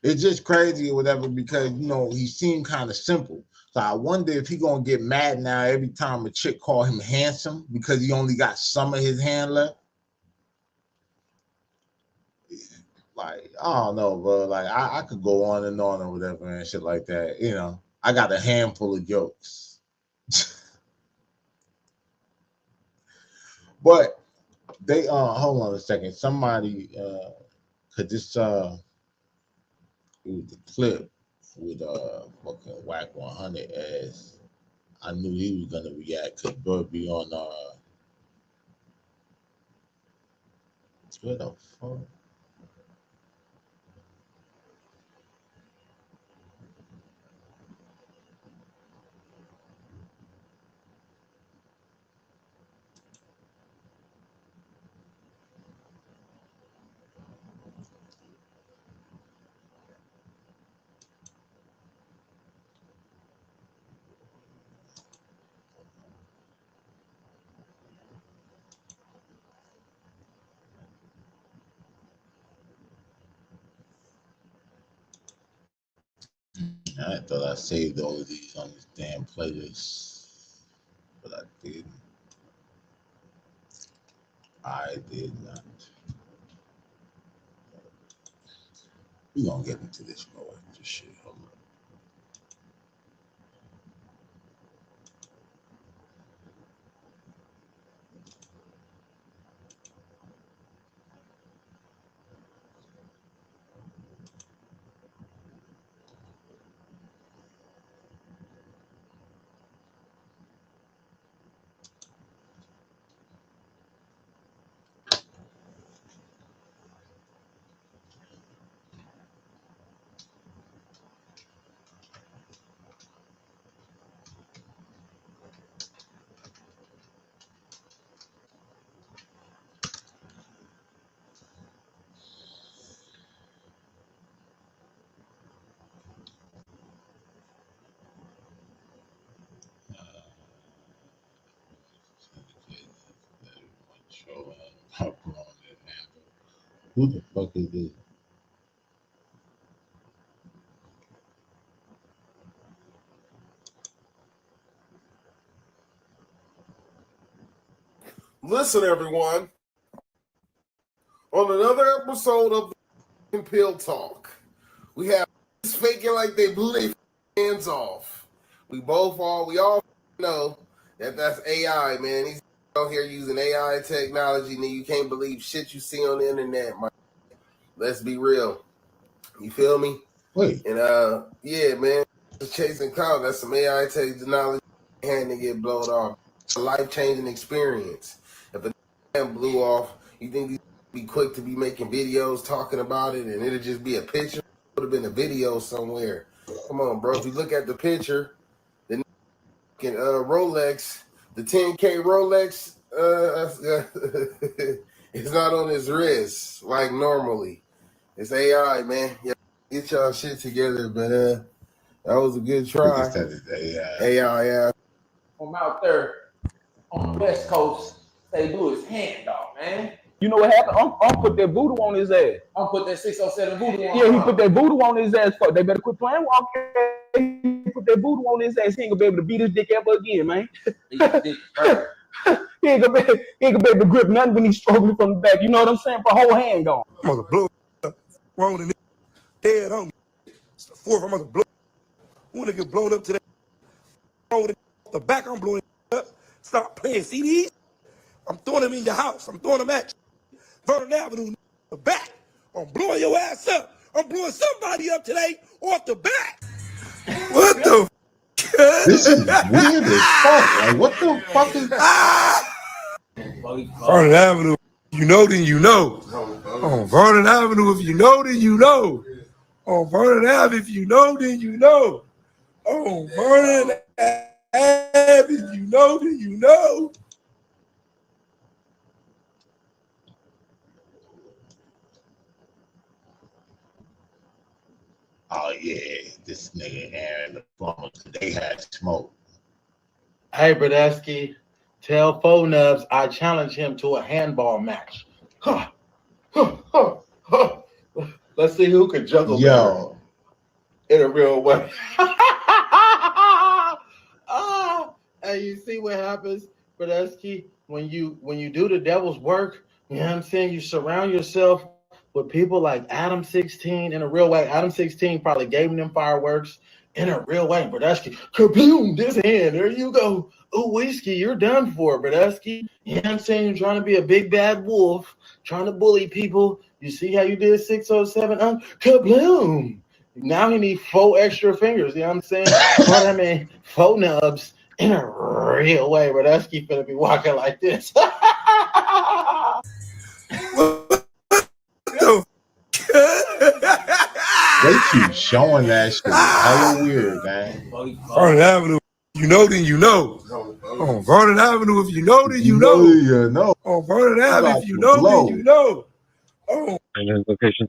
It's just crazy or whatever because he seemed kind of simple. So I wonder if he gonna get mad now every time a chick call him handsome because he only got some of his hand left. Like, I don't know, bro. Like, I could go on and on or whatever and shit like that. I got a handful of jokes. But they hold on a second. Somebody cause this it was the clip with fucking Whack 100 as I knew he was gonna react because bro be on where the fuck? I thought I saved all of these on this damn playlist, but I didn't. I did not. We're gonna get into this more. This shit. Hold on. Who the fuck is this? Listen, everyone, on another episode of Pill Talk, we have faking like they blew their hands off. We all know that that's AI, man. He's out here using AI technology, and you can't believe shit you see on the internet, man. Let's be real. You feel me? Wait. And yeah, man, chasing clout. That's some AI technology hand to get blown off. A life-changing experience. If a blew off, you think these be quick to be making videos talking about it, and it'll just be a picture? It would have been a video somewhere. Come on, bro. If you look at the picture, the Rolex, the 10K Rolex, it's not on his wrist like normally. It's AI, man. Yeah, get y'all shit together, but that was a good try. AI, yeah. From out there on the West Coast, they do his hand off, man. You know what happened? Unc put that voodoo on his ass. Unc put that 607 voodoo on. Yeah, he put that voodoo on his ass. They better quit playing with Unc. He put that voodoo on his ass. He ain't gonna be able to beat his dick ever again, man. He ain't gonna be able to grip nothing when he's struggling from the back. You know what I'm saying? For a whole hand gone. I'm gonna blow wrong in dead on me. It's the fourth. I'm gonna blow. I wanna get blown up today. Off the back, I'm blowing up. Stop playing CDs. I'm throwing them in your house. I'm throwing them at you. Vernon Avenue, the back. I'm blowing your ass up. I'm blowing somebody up today off the back. What the This is weird as fuck. Like, what the fuck is Vernon Avenue, you know, then you know. On Vernon Avenue, if you know, then you know. On Vernon Ave, if you know, then you know. On Vernon Ave, if you know, then you know. Oh yeah, this nigga Aaron the plumber, they had smoke. Hey, Bradesky, tell Fo Nubs I challenge him to a handball match. Let's see who can juggle better in a real way. Hey, you see what happens, Bradesky, when you do the devil's work? You know what I'm saying? You surround yourself with people like Adam 16 in a real way. Adam 16 probably gave them fireworks in a real way. Bradesky, kaboom, this hand, there you go. Oh, whiskey, you're done for, Bradesky. You know what I'm saying? You're trying to be a big bad wolf, trying to bully people. You see how you did 607? Kaboom. Now he needs 4 extra fingers. You know what I'm saying? But I mean, Fo Nubs in a real way. Bradesky finna be walking like this. They keep showing that shit. Hella weird, man. Vernon Avenue, you know, then you know. On Vernon Avenue, if you know, then you know. You know. On Vernon Avenue, if you know, then you know. Oh. Location.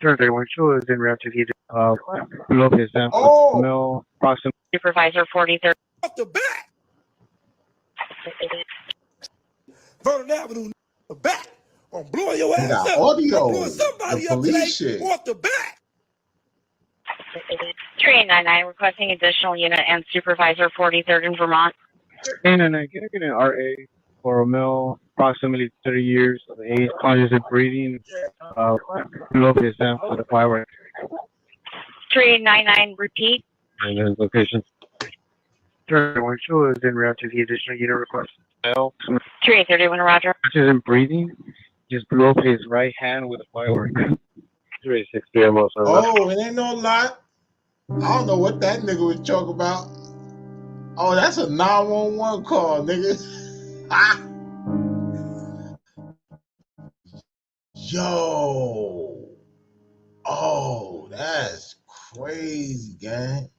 Thursday, when she was in route to the location. Mill, Boston. Supervisor 43rd. Off the back. Vernon Avenue, the back. I'm blowing your ass up. Audio. I'm blowing somebody the up today shit. off the back. 3899 requesting additional unit and supervisor 43rd in Vermont. 899, can I get an RA for a male, approximately 30 years of age, conscious and breathing, below the exam for the firework? 3899 repeat. And then location. 31 show is in route to the additional unit request. Male, 3831 Roger. conscious and breathing, just blew up his right hand with a firework. 363 also. Oh, it ain't no lie. I don't know what that nigga was talking about. Oh, that's a 911 call, nigga. Ah. Yo. Oh, that's crazy, gang.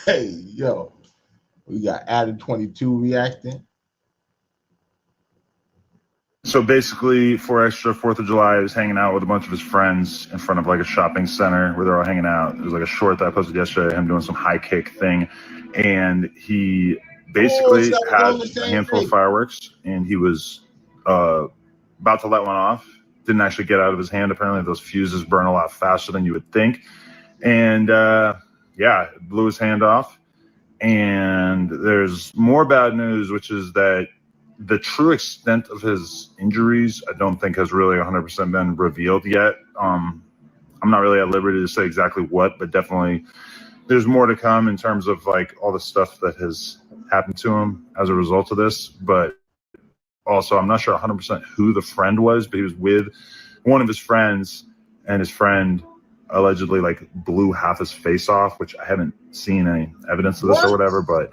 Hey, yo. We got Adam 22 reacting. So basically, for extra 4th of July, he was hanging out with a bunch of his friends in front of like a shopping center where they're all hanging out. It was like a short that I posted yesterday, him doing some high kick thing. And he basically had a handful of fireworks and he was about to let one off. Didn't actually get out of his hand. Apparently those fuses burn a lot faster than you would think. And yeah, it blew his hand off. And there's more bad news, which is that the true extent of his injuries, I don't think has really 100% been revealed yet. I'm not really at liberty to say exactly what, but definitely there's more to come in terms of like all the stuff that has happened to him as a result of this. But also, I'm not sure 100% who the friend was, but he was with one of his friends, and his friend allegedly like blew half his face off, which I haven't seen any evidence of this or whatever, but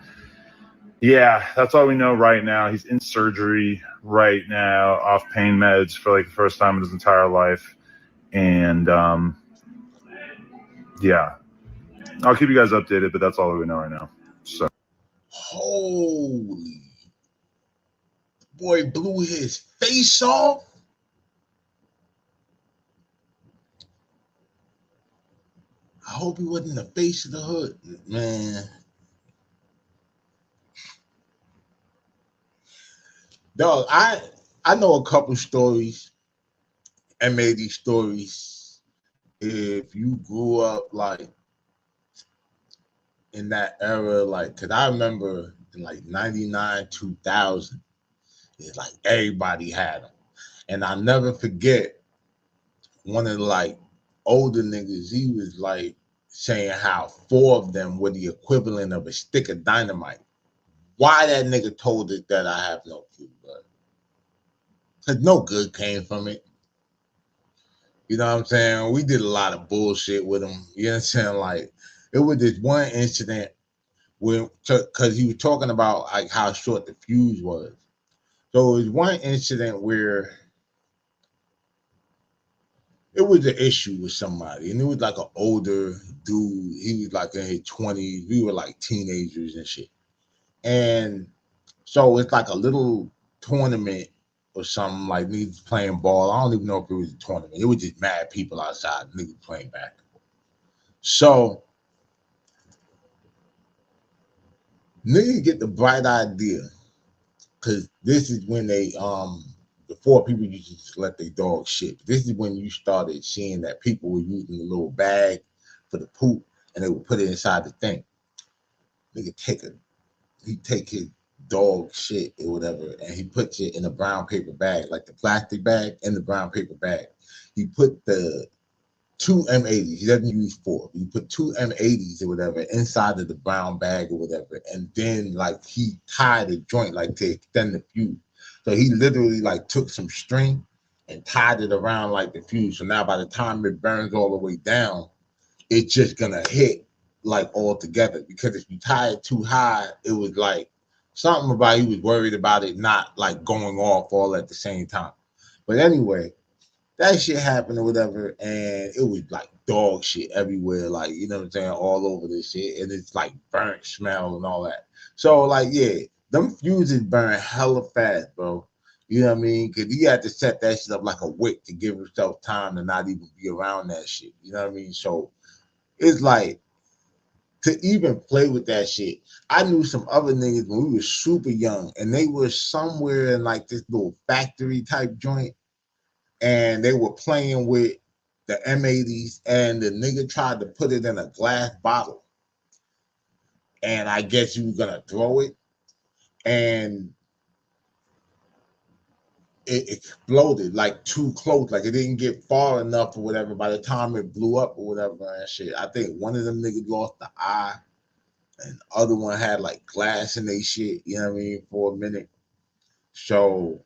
yeah, that's all we know right now. He's in surgery right now, off pain meds for like the first time in his entire life. And yeah, I'll keep you guys updated, but that's all we know right now. So, holy boy, blew his face off. I hope he wasn't the face of the hood, man. Dog, I know a couple stories and made these stories. If you grew up like in that era, like, cause I remember in like 99, 2000, it's like everybody had them. And I'll never forget one of the like older niggas, he was like saying how 4 of them were the equivalent of a stick of dynamite. Why that nigga told it that, I have no clue, but because no good came from it. You know what I'm saying? We did a lot of bullshit with him. You know what I'm saying? Like, it was this one incident where, because he was talking about like how short the fuse was. So it was one incident where it was an issue with somebody, and it was like an older dude. He was like in his 20s. We were like teenagers and shit. And so it's like a little tournament or something, like niggas playing ball. I don't even know if it was a tournament. It was just mad people outside, niggas playing basketball. So niggas get the bright idea, because this is when they before people used to just let their dog shit. This is when you started seeing that people were using the little bag for the poop and they would put it inside the thing. Nigga take his dog shit or whatever, and he puts it in a brown paper bag, like the plastic bag in the brown paper bag. He put the 2 M80s. He doesn't use 4. He put 2 M80s or whatever inside of the brown bag or whatever, and then like he tied a joint like to extend the fuse. So he literally like took some string and tied it around like the fuse. So now by the time it burns all the way down, it's just gonna hit like all together. Because if you tie it too high, it was like something about, he was worried about it not like going off all at the same time. But anyway, that shit happened or whatever, and it was like dog shit everywhere, like, you know what I'm saying, all over this shit, and it's like burnt smell and all that. So like, yeah, them fuses burn hella fast, bro. You know what I mean? Because he had to set that shit up like a wick to give himself time to not even be around that shit. You know what I mean? So it's like, to even play with that shit. I knew some other niggas when we were super young, and they were somewhere in like this little factory type joint, and they were playing with the M80s, and the nigga tried to put it in a glass bottle. And I guess you were gonna throw it, and it exploded like too close, like it didn't get far enough or whatever. By the time it blew up or whatever and shit, I think one of them niggas lost the eye, and the other one had like glass in their shit. You know what I mean? For a minute. So,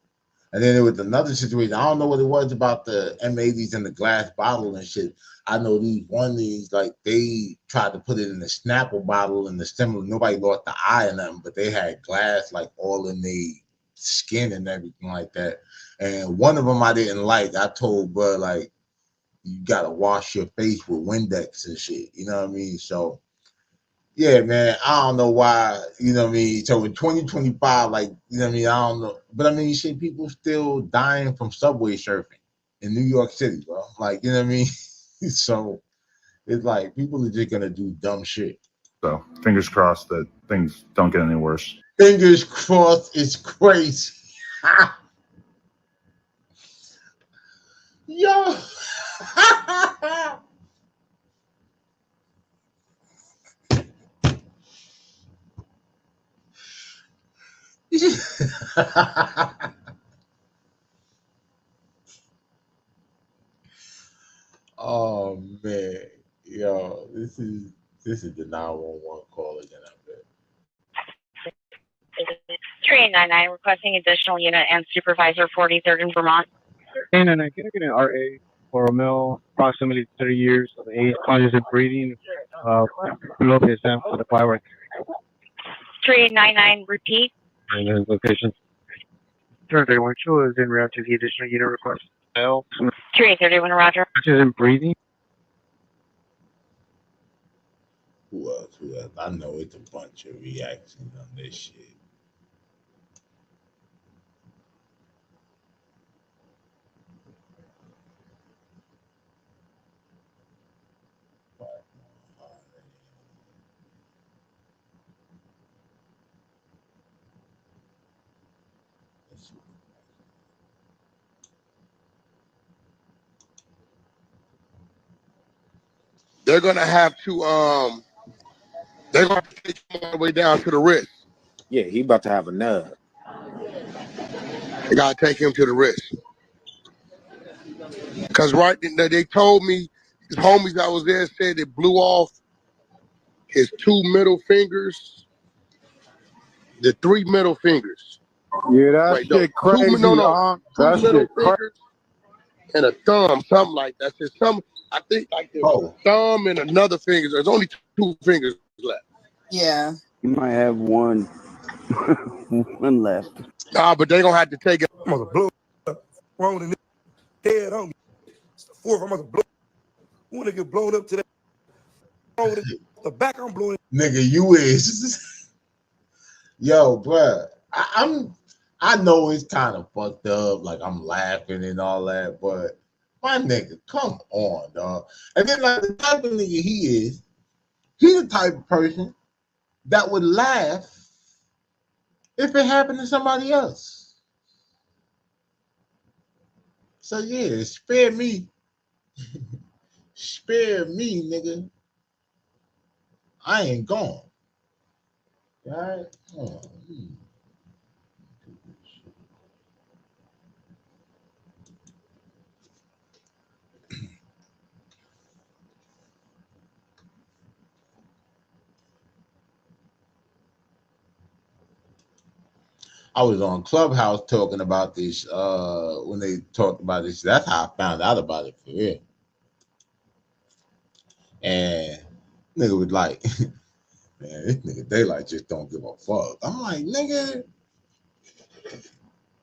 and then there was another situation. I don't know what it was about the M80s and the glass bottle and shit. I know these like they tried to put it in the Snapple bottle and the similar. Nobody lost the eye in them, but they had glass like all in the skin and everything like that. And one of them I didn't like. I told bro, like, you gotta wash your face with Windex and shit. You know what I mean? So yeah, man, I don't know why, you know what I mean? So in 2025, like, you know what I mean? I don't know. But I mean, shit, people still dying from subway surfing in New York City, bro. Like, you know what I mean? So it's like people are just gonna do dumb shit. So fingers crossed that things don't get any worse. Fingers crossed, it's crazy. Yo. Oh man, yo, this is the 911 call again. I bet. 3899 requesting additional unit and supervisor 43rd in Vermont. And then can I get an RA for a male, approximately 30 years of age, conscious and breathing, below the exam for the firework. 3899 repeat. And then location. Turn 31 is in route to the additional unit request. Male, 3831 Roger. conscious and breathing. Who else? I know it's a bunch of reactions on this shit. They're gonna have to they're gonna take him all the way down to the wrist. Yeah, he about to have a nub. They gotta take him to the wrist. Cause they told me his homies that was there said it blew off his 2 middle fingers, the 3 middle fingers. Yeah, that shit crazy. Two That middle shit crazy. fingers and a thumb, something like that. Said some, I think like the thumb and another finger. There's only 2 fingers left. Yeah. You might have one, one left. Nah, but they gonna have to take it. I'm gonna blow up. Wrong in the head on me. It's the 4th. I'm gonna blow. I wanna get blown up today. The back, I'm blowing. Nigga, you is. Yo, bruh. I know it's kind of fucked up, like I'm laughing and all that, but my nigga, come on, dog. And then like the type of nigga he is, he's the type of person that would laugh if it happened to somebody else. So yeah, spare me. Spare me, nigga. I ain't gone. All right? Oh, I was on Clubhouse talking about this when they talked about this. That's how I found out about it for real. And nigga was like, man, this nigga Daylight just don't give a fuck. I'm like, nigga,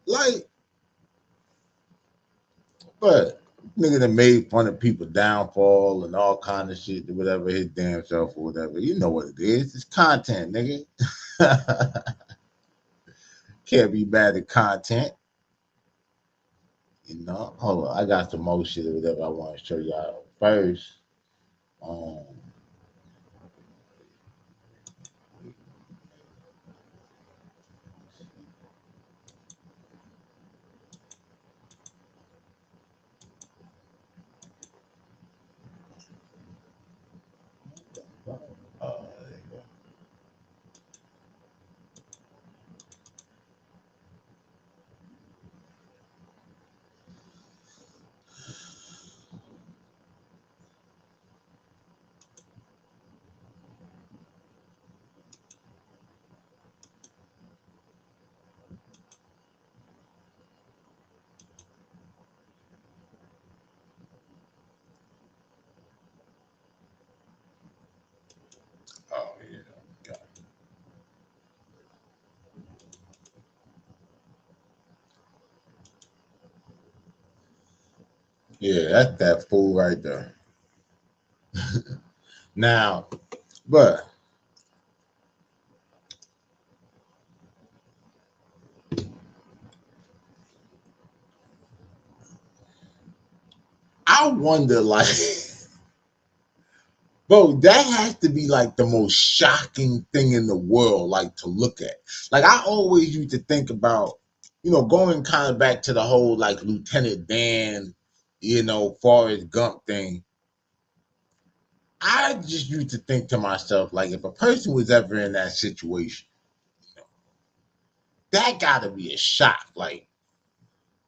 like, but nigga that made fun of people downfall and all kind of shit, whatever his damn self or whatever. You know what it is. It's content, nigga. Can't be mad at content. You know, hold on. I got some more shit or whatever I want to show y'all first. Yeah, that's that fool right there. Now, but I wonder, like, bro, that has to be like the most shocking thing in the world, like to look at. Like, I always used to think about, going kind of back to the whole like Lieutenant Dan, Forrest Gump thing. I just used to think to myself, like, if a person was ever in that situation, that gotta be a shock. Like,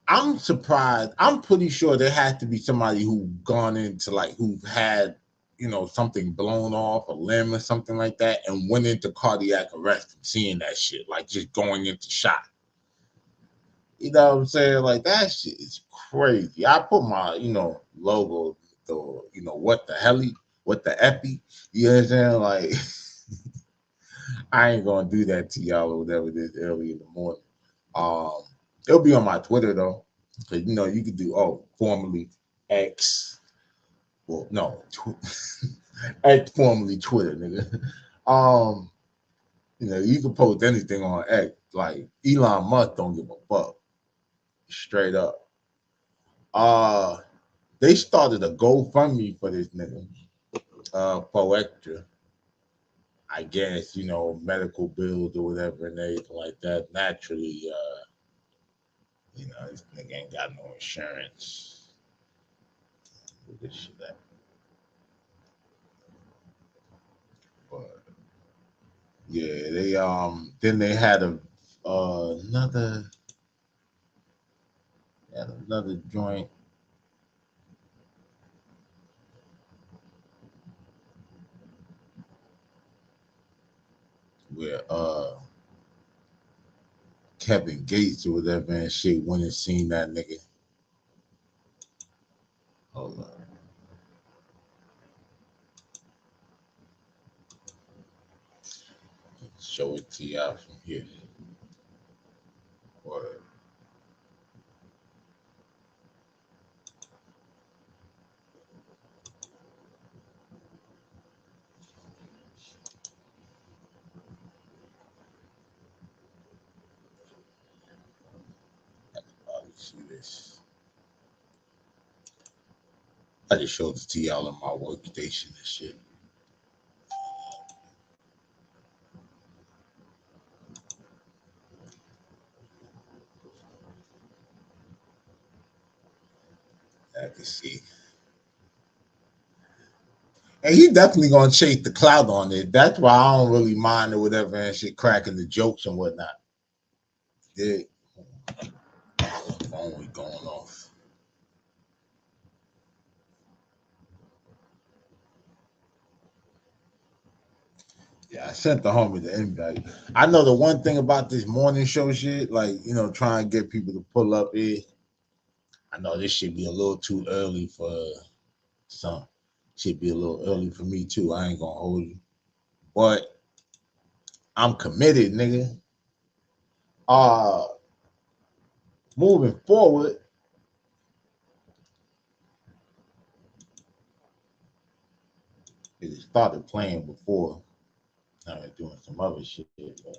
I'm surprised. I'm pretty sure there had to be somebody who gone into like who had, something blown off a limb or something like that, and went into cardiac arrest from seeing that shit, like just going into shock. You know what I'm saying? Like that shit is crazy. I put my, logo, the, what the hell, what the epi, you know what I'm saying? Like, I ain't gonna do that to y'all or whatever it is early in the morning. It'll be on my Twitter though. So, you could do, formerly X. Well, no, X formerly Twitter, nigga. You can post anything on X. Like Elon Musk don't give a fuck. Straight up. They started a GoFundMe for this nigga, for extra. I guess, medical bills or whatever and everything like that. Naturally, this nigga ain't got no insurance. Look at this shit at. But yeah, then they had another joint. Where Kevin Gates or whatever and shit went and seen that nigga. Hold on. Show it to y'all from here. Word. See this. I just showed it to y'all on my workstation and shit. I can see. And he definitely gonna chase the clout on it. That's why I don't really mind or whatever and shit, cracking the jokes and whatnot. Yeah. Phone going off. Yeah, I sent the homie the invite. I know the one thing about this morning show shit, like, trying to get people to pull up is, I know this should be a little too early for some. Should be a little early for me too. I ain't gonna hold you. But I'm committed, nigga. Moving forward, it started playing before. I was doing some other shit, but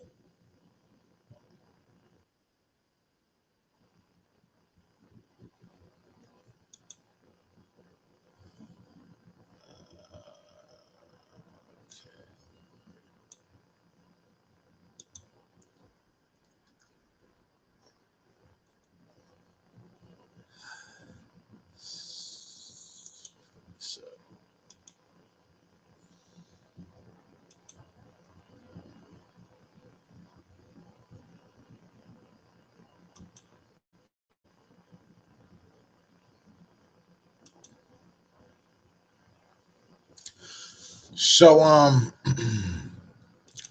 so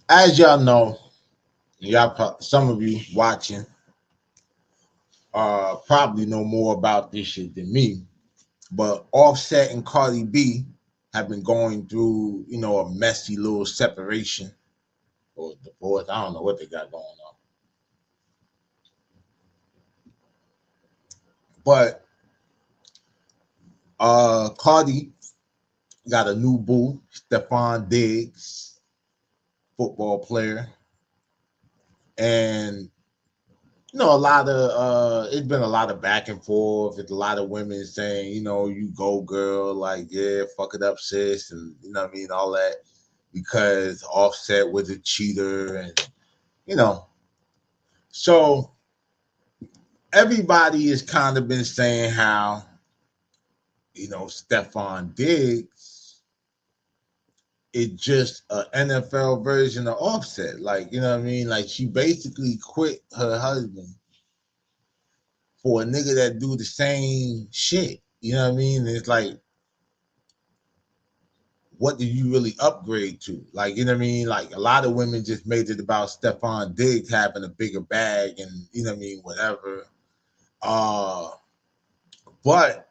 as y'all know, some of you watching probably know more about this shit than me. But Offset and Cardi B have been going through, a messy little separation or divorce. I don't know what they got going on. But Cardi got a new boo, Stephon Diggs, football player. And you know, a lot of it's been a lot of back and forth. It's a lot of women saying, you know, you go girl, like, yeah, fuck it up, sis, and you know what I mean, all that, because Offset was a cheater, and you know, so everybody has kind of been saying how, you know, Stephon Diggs is just an NFL version of Offset. Like, you know what I mean? Like, she basically quit her husband for a nigga that do the same shit. You know what I mean? It's like, what do you really upgrade to? Like, you know what I mean? Like, a lot of women just made it about Stephon Diggs having a bigger bag and, you know what I mean, whatever. But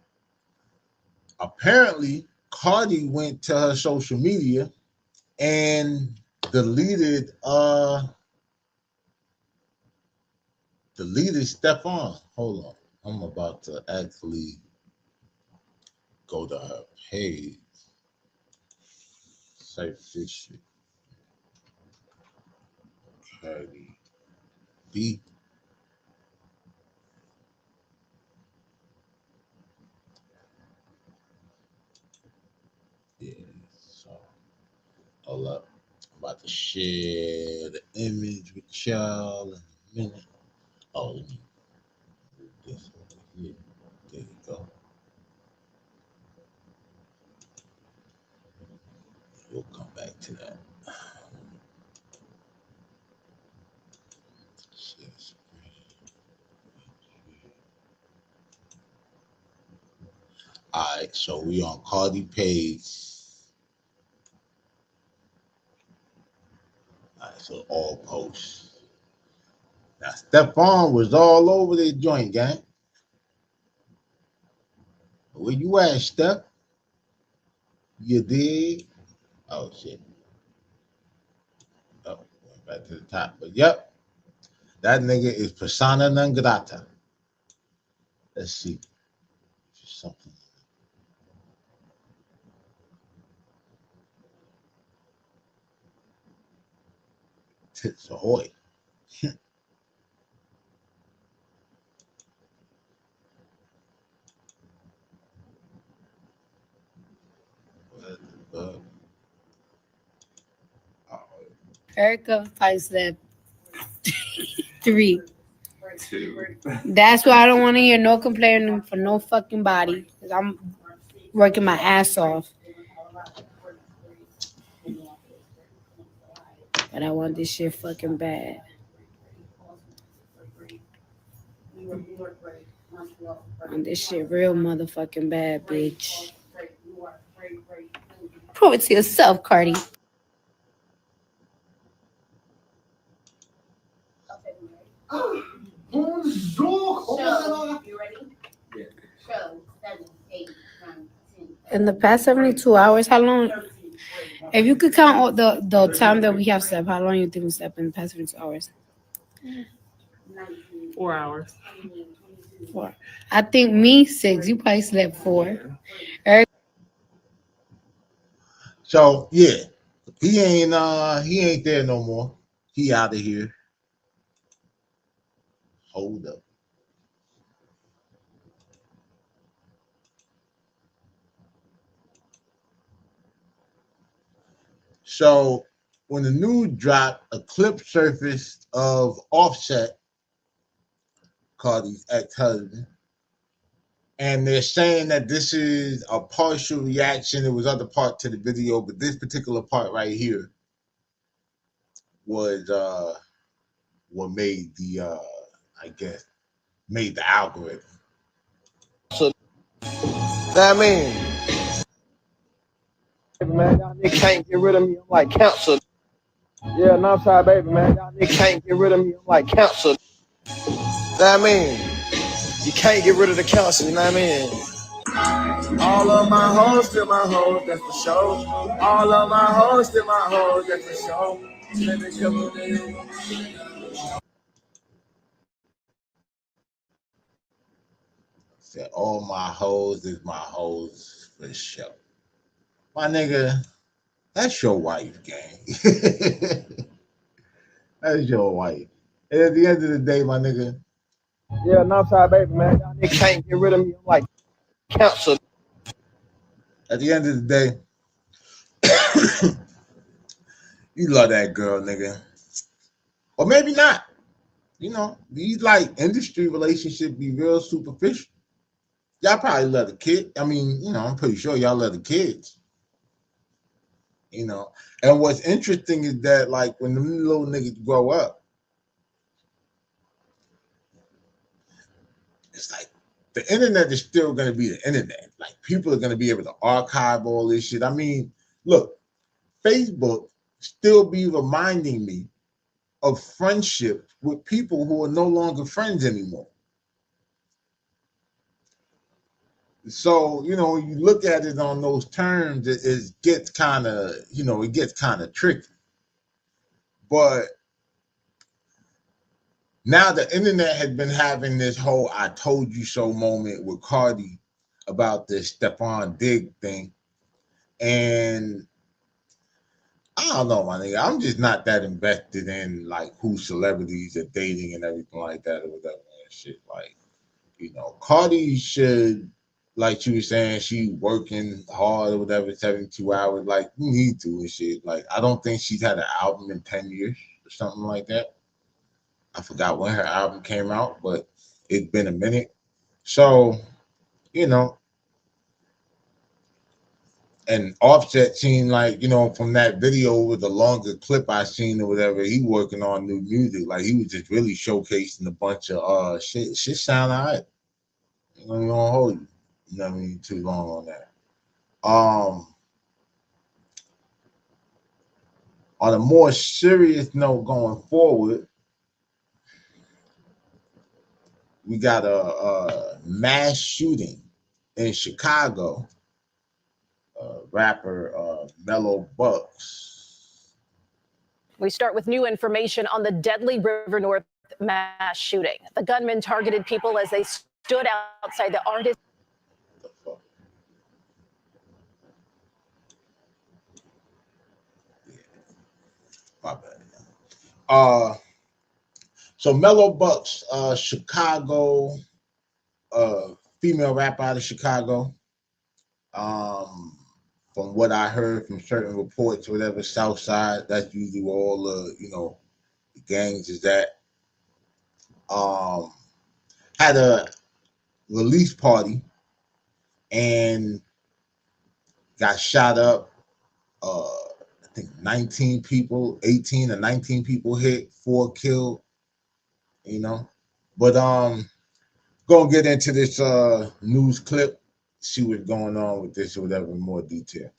apparently, Cardi went to her social media and deleted Stephon. Hold on. I'm about to actually go to her page. Say this shit. Cardi B. Yeah, so hold up. I'm about to share the image with y'all in a minute. Oh, let me move this over here. There you go. We'll come back to that. All right, so we on Cardi page. All right, so all posts. Now, Stephon was all over the joint, gang. Where you at, Steph? You dig? Oh, shit. Oh, went back to the top. But, yep, that nigga is persona non grata. Let's see. Something. Tits ahoy. Erica probably slept 3. That's why I don't want to hear no complaining for no fucking body. Cause I'm working my ass off. But I want this shit fucking bad. I want this shit real motherfucking bad, bitch. Prove it to yourself, Cardi. In the past 72 hours, how long? If you could count all the time that we have slept, how long you think we slept in the past 72 hours? 4 hours. 4. I think me 6. You probably slept 4. Eric. So yeah, he ain't there no more. He out of here. Hold up. So when the news dropped, a clip surfaced of Offset, Cardi's ex-husband, and they're saying that this is a partial reaction. There was other part to the video, but this particular part right here was what made the I guess made the algorithm. So that mean, man, y'all niggas can't get rid of me. I'm like cancer. Yeah, no, I'm sorry, baby, man. Y'all niggas can't get rid of me. I'm like cancer. That mean, you can't get rid of the cancer. You know what I mean? All of my hoes, still my hoes, that's for sure. All of my hoes, still my hoes, that's for sure. Said all my hoes is my hoes for sure. My nigga, that's your wife, gang. That's your wife. And at the end of the day, my nigga. Yeah, Northside baby, man. Y'all niggas can't get rid of me. I'm like cancer. At the end of the day, you love that girl, nigga. Or maybe not. You know, these like industry relationships be real superficial. Y'all probably love the kid. I mean, you know, I'm pretty sure y'all love the kids. You know, and what's interesting is that like when the little niggas grow up, it's like the internet is still gonna be the internet. Like people are gonna be able to archive all this shit. I mean, look, Facebook still be reminding me of friendship with people who are no longer friends anymore. So, you know, you look at it on those terms, it gets kind of, you know, it gets kind of tricky. But now the internet had been having this whole I told you so moment with Cardi about this Stephon Diggs thing. And I don't know, my nigga. I'm just not that invested in like who celebrities are dating and everything like that or whatever and shit. Like, you know, Cardi should, like you were saying, she working hard or whatever, 72 hours. Like, you need to and shit. Like, I don't think she's had an album in 10 years or something like that. I forgot when her album came out, but it's been a minute. So, you know, and Offset seemed like, you know, from that video with the longer clip I seen or whatever, he working on new music. Like he was just really showcasing a bunch of shit. Shit sound alright. You know, you don't hold you. You know what I mean? Too long on that. On a more serious note going forward, we got a mass shooting in Chicago. Rapper Mello Buckz. We start with new information on the deadly River North mass shooting. The gunman targeted people as they stood outside the artist. My bad. So Mello Buckz, Chicago, female rapper out of Chicago. From what I heard from certain reports, whatever, South Side, that's usually where all the, you know, the gangs is at. Had a release party and got shot up. I think 19 people, 18 or 19 people hit, 4 killed, you know. But gonna get into this news clip, see what's going on with this or whatever in more detail.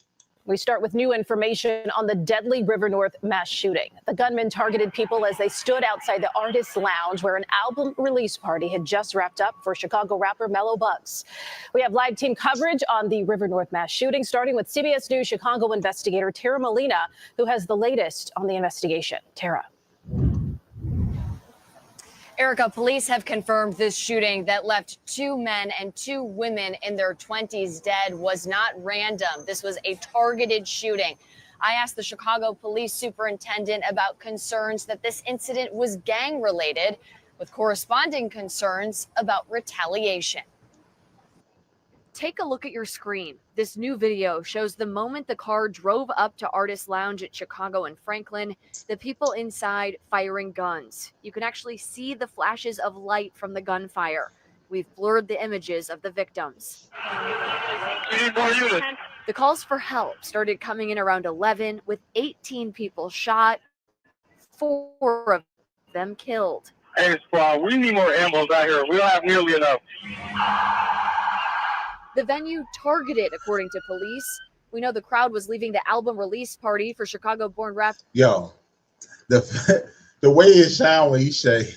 We start with new information on the deadly River North mass shooting. The gunman targeted people as they stood outside the Artist Lounge where an album release party had just wrapped up for Chicago rapper Mello Buckz. We have live team coverage on the River North mass shooting, starting with CBS News Chicago investigator Tara Molina, who has the latest on the investigation. Tara. Erica, police have confirmed this shooting that left 2 men and 2 women in their 20s dead was not random. This was a targeted shooting. I asked the Chicago police superintendent about concerns that this incident was gang related, with corresponding concerns about retaliation. Take a look at your screen. This new video shows the moment the car drove up to Artist Lounge at Chicago and Franklin, the people inside firing guns. You can actually see the flashes of light from the gunfire. We've blurred the images of the victims. The calls for help started coming in around 11, with 18 people shot, 4 of them killed. Hey, squad, we need more ambos out here. We don't have nearly enough. The venue targeted, according to police. We know the crowd was leaving the album release party for Chicago-born rapper. Yo, the way it sound when he say,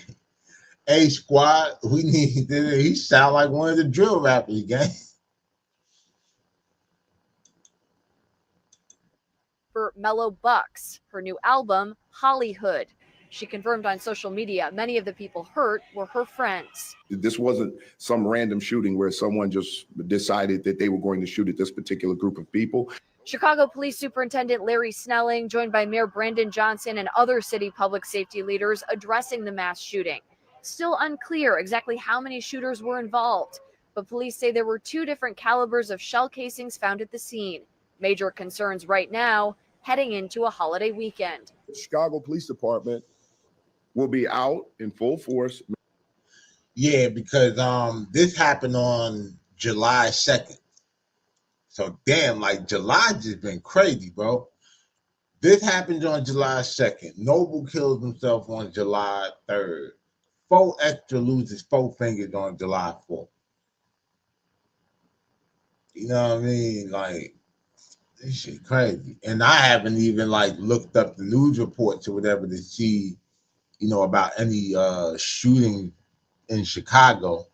"Hey squad, we need," he sound like one of the drill rappers, gang. For Mello Buckz, her new album, Hollyhood. She confirmed on social media many of the people hurt were her friends. This wasn't some random shooting where someone just decided that they were going to shoot at this particular group of people. Chicago Police Superintendent Larry Snelling, joined by Mayor Brandon Johnson and other city public safety leaders addressing the mass shooting. Still unclear exactly how many shooters were involved, but police say there were 2 different calibers of shell casings found at the scene. Major concerns right now, heading into a holiday weekend. The Chicago Police Department will be out in full force. Yeah, because this happened on July 2nd. So damn, like July just been crazy, bro. This happened on July 2nd. Noble kills himself on July 3rd. 4 Extra loses 4 fingers on July 4th. You know what I mean? Like, this shit crazy. And I haven't even like looked up the news reports or whatever to see, you know, about any shooting in Chicago,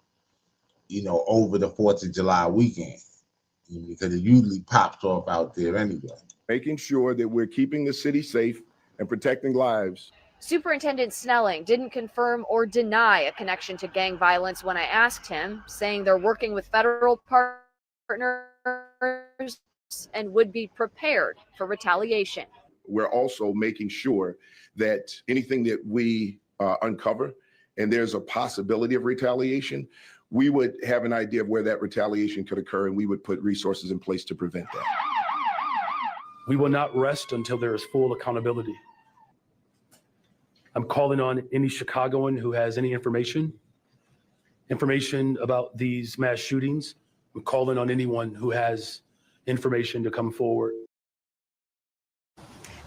you know, over the 4th of July weekend. Because it usually pops off out there anyway. Making sure that we're keeping the city safe and protecting lives. Superintendent Snelling didn't confirm or deny a connection to gang violence when I asked him, saying they're working with federal partners and would be prepared for retaliation. We're also making sure that anything that we uncover and there's a possibility of retaliation, we would have an idea of where that retaliation could occur, and we would put resources in place to prevent that. We will not rest until there is full accountability. I'm calling on any Chicagoan who has any information about these mass shootings. I'm calling on anyone who has information to come forward.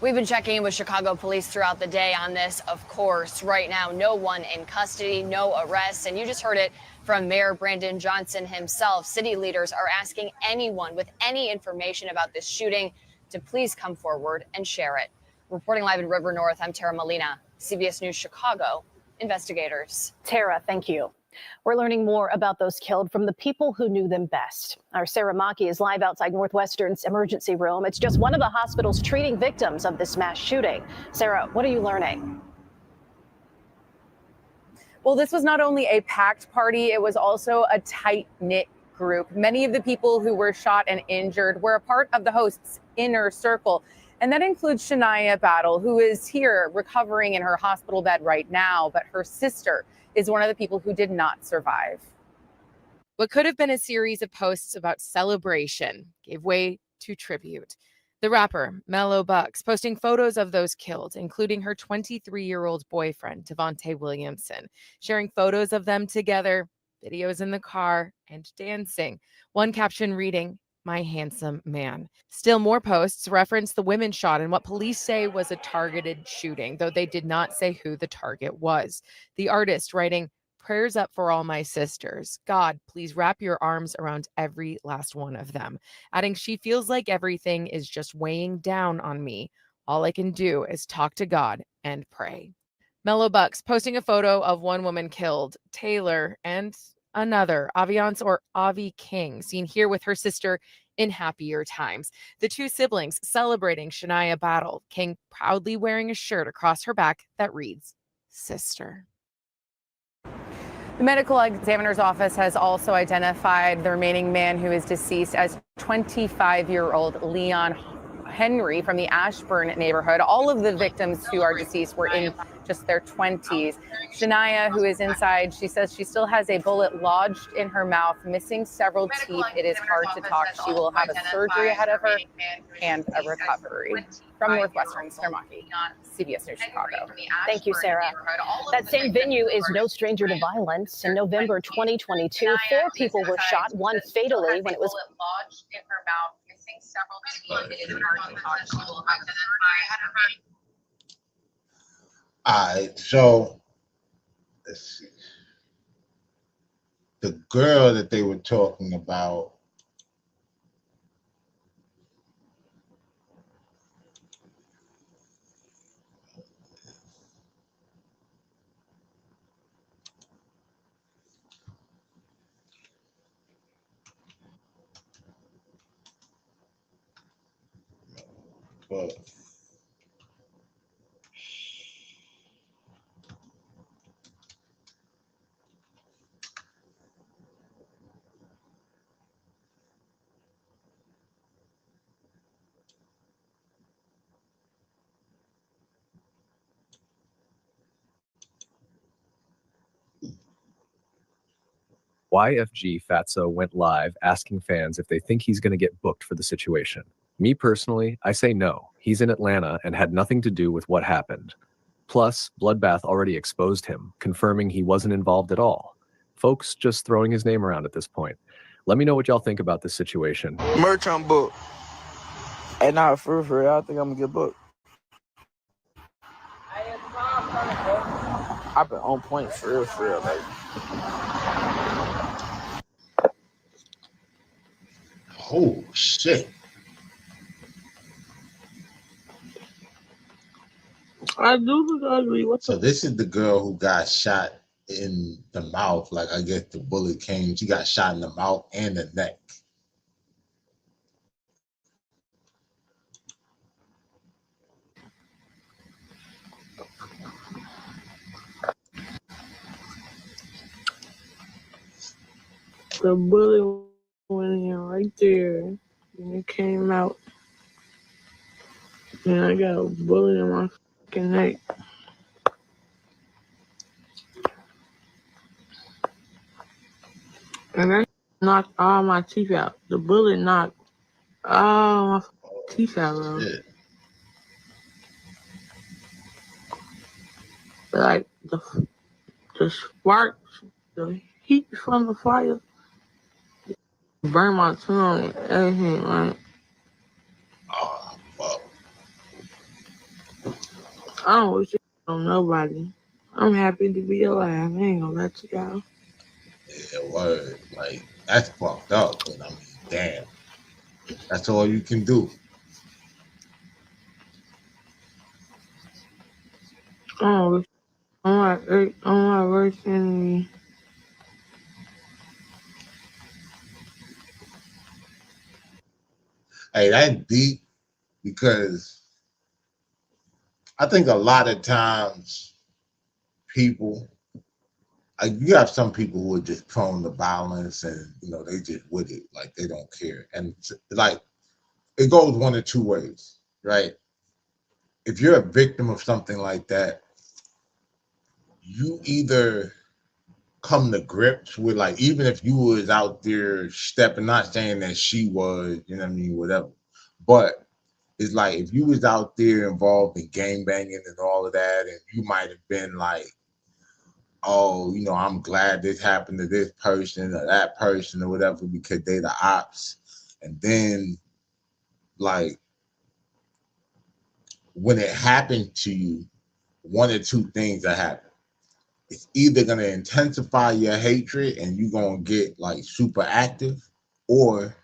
We've been checking in with Chicago police throughout the day on this, of course. Right now, no one in custody, no arrests. And you just heard it from Mayor Brandon Johnson himself. City leaders are asking anyone with any information about this shooting to please come forward and share it. Reporting live in River North, I'm Tara Molina, CBS News Chicago Investigators. Tara, thank you. We're learning more about those killed from the people who knew them best. Our Sarah Maki is live outside Northwestern's emergency room. It's just one of the hospitals treating victims of this mass shooting. Sarah, what are you learning? Well, this was not only a packed party, it was also a tight-knit group. Many of the people who were shot and injured were a part of the host's inner circle. And that includes Shania Battle, who is here recovering in her hospital bed right now. But her sister is one of the people who did not survive. What could have been a series of posts about celebration gave way to tribute. The rapper, Mello Buckz, posting photos of those killed, including her 23-year-old boyfriend, Devontae Williamson, sharing photos of them together, videos in the car, and dancing. One caption reading, "My handsome man." Still more posts reference the women shot in what police say was a targeted shooting, though they did not say who the target was. The artist writing, "Prayers up for all my sisters. God, please wrap your arms around every last one of them." Adding, "She feels like everything is just weighing down on me. All I can do is talk to God and pray." Mello Buckz posting a photo of one woman killed, Taylor, and another, Aviance or Avi King, seen here with her sister in happier times. The two siblings celebrating Shania Battle, King proudly wearing a shirt across her back that reads, "Sister." The medical examiner's office has also identified the remaining man who is deceased as 25-year-old Leon Henry from the Ashburn neighborhood. All of the victims who are deceased were in just their 20s. Shania, who is inside, she says she still has a bullet lodged in her mouth, missing several teeth. It is hard to talk. She will have a surgery ahead of her and a recovery. From Northwestern, Sarah Maki, CBS News Chicago. Thank you, Sarah. That same venue is no stranger to violence. In November 2022, 4 people were shot, one fatally when it was lodged in her mouth, missing several teeth. It is hard to talk. She will identify ahead of her. All right, so let's see. The girl that they were talking about, but YFG Fatso went live asking fans if they think he's going to get booked for the situation. Me personally, I say no. He's in Atlanta and had nothing to do with what happened. Plus, Bloodbath already exposed him, confirming he wasn't involved at all. Folks just throwing his name around at this point. Let me know what y'all think about this situation. Merch on book. Hey, nah, for real, I think I'm gonna get booked. I've been on point for real, like. Oh shit. I do look ugly. So this is the girl who got shot in the mouth. Like, I guess the bullet came. She got shot in the mouth and the neck. The bullet went in right there, and it came out. And I got a bullet in my fucking neck. And that knocked all my teeth out. The bullet knocked all my teeth out, bro. Shit. Like the sparks, the heat from the fire burned my tongue and everything, man. Oh, fuck. I don't wish it on nobody. I'm happy to be alive. I ain't gonna let you go. Yeah, word. Like, that's fucked up. But I mean, damn. That's all you can do. I don't wish on my worst enemy. Hey, that's deep because I think a lot of times people, you have some people who are just prone to violence and, you know, they just with it. Like, they don't care. And, like, it goes one of two ways, right? If you're a victim of something like that, you either come to grips with, like, even if you was out there stepping, not saying that she was, you know what I mean, whatever, but it's like if you was out there involved in gang banging and all of that, and you might have been like, oh, you know, I'm glad this happened to this person or that person or whatever because they the ops. And then, like, when it happened to you, one or two things that happen. It's either going to intensify your hatred and you're going to get like super active, or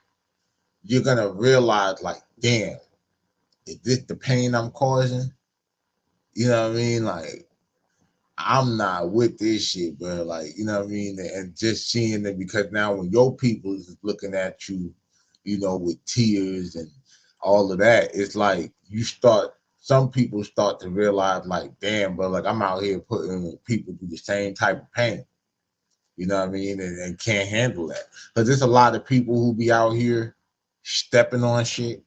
you're going to realize like, damn, is this the pain I'm causing? You know what I mean? Like, I'm not with this shit, bro. Like, you know what I mean? And just seeing it, because now when your people is looking at you, you know, with tears and all of that, it's like some people start to realize like, damn, bro, like I'm out here putting people through the same type of pain. You know what I mean? And can't handle that. Because there's a lot of people who be out here stepping on shit.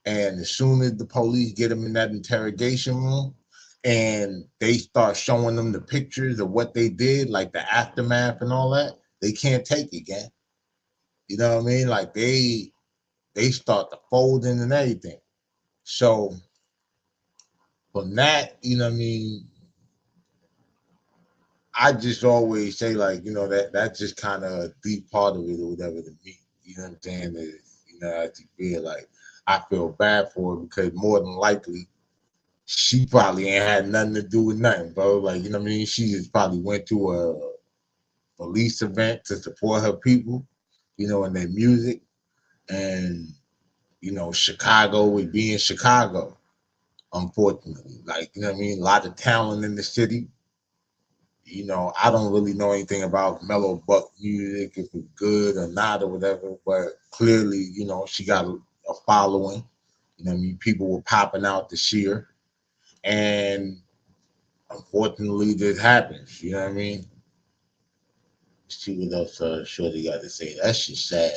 And as soon as the police get them in that interrogation room and they start showing them the pictures of what they did, like the aftermath and all that, they can't take it, gang. You know what I mean? Like they start to fold in and everything. So from that, you know what I mean, I just always say, like, you know, that's just kind of a deep part of it or whatever to me. You know what I'm saying? Is, you know, I just feel like I feel bad for her because more than likely she probably ain't had nothing to do with nothing, bro. Like, you know what I mean? She just probably went to a police event to support her people, you know, and their music. And, you know, Chicago would be in Chicago, unfortunately. Like, you know what I mean? A lot of talent in the city. You know, I don't really know anything about Mello Buckz music, if it's good or not or whatever, but clearly, you know, she got a following. You know what I mean? People were popping out to see her. And unfortunately, this happens. You know what I mean? Let's see what else Shorty got to say. That's just sad.